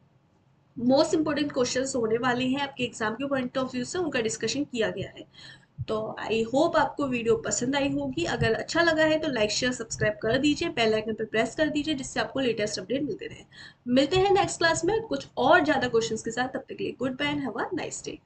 मोस्ट इंपॉर्टेंट क्वेश्चंस होने वाले हैं आपके एग्जाम के पॉइंट ऑफ व्यू से, उनका डिस्कशन किया गया है। तो आई होप आपको वीडियो पसंद आई होगी। अगर अच्छा लगा है तो लाइक शेयर सब्सक्राइब कर दीजिए, बेल आइकन पर प्रेस कर दीजिए, जिससे आपको लेटेस्ट अपडेट मिलते रहे। मिलते हैं नेक्स्ट क्लास में कुछ और ज़्यादा क्वेश्चंस के साथ। तब तक के लिए goodbye and have a nice day.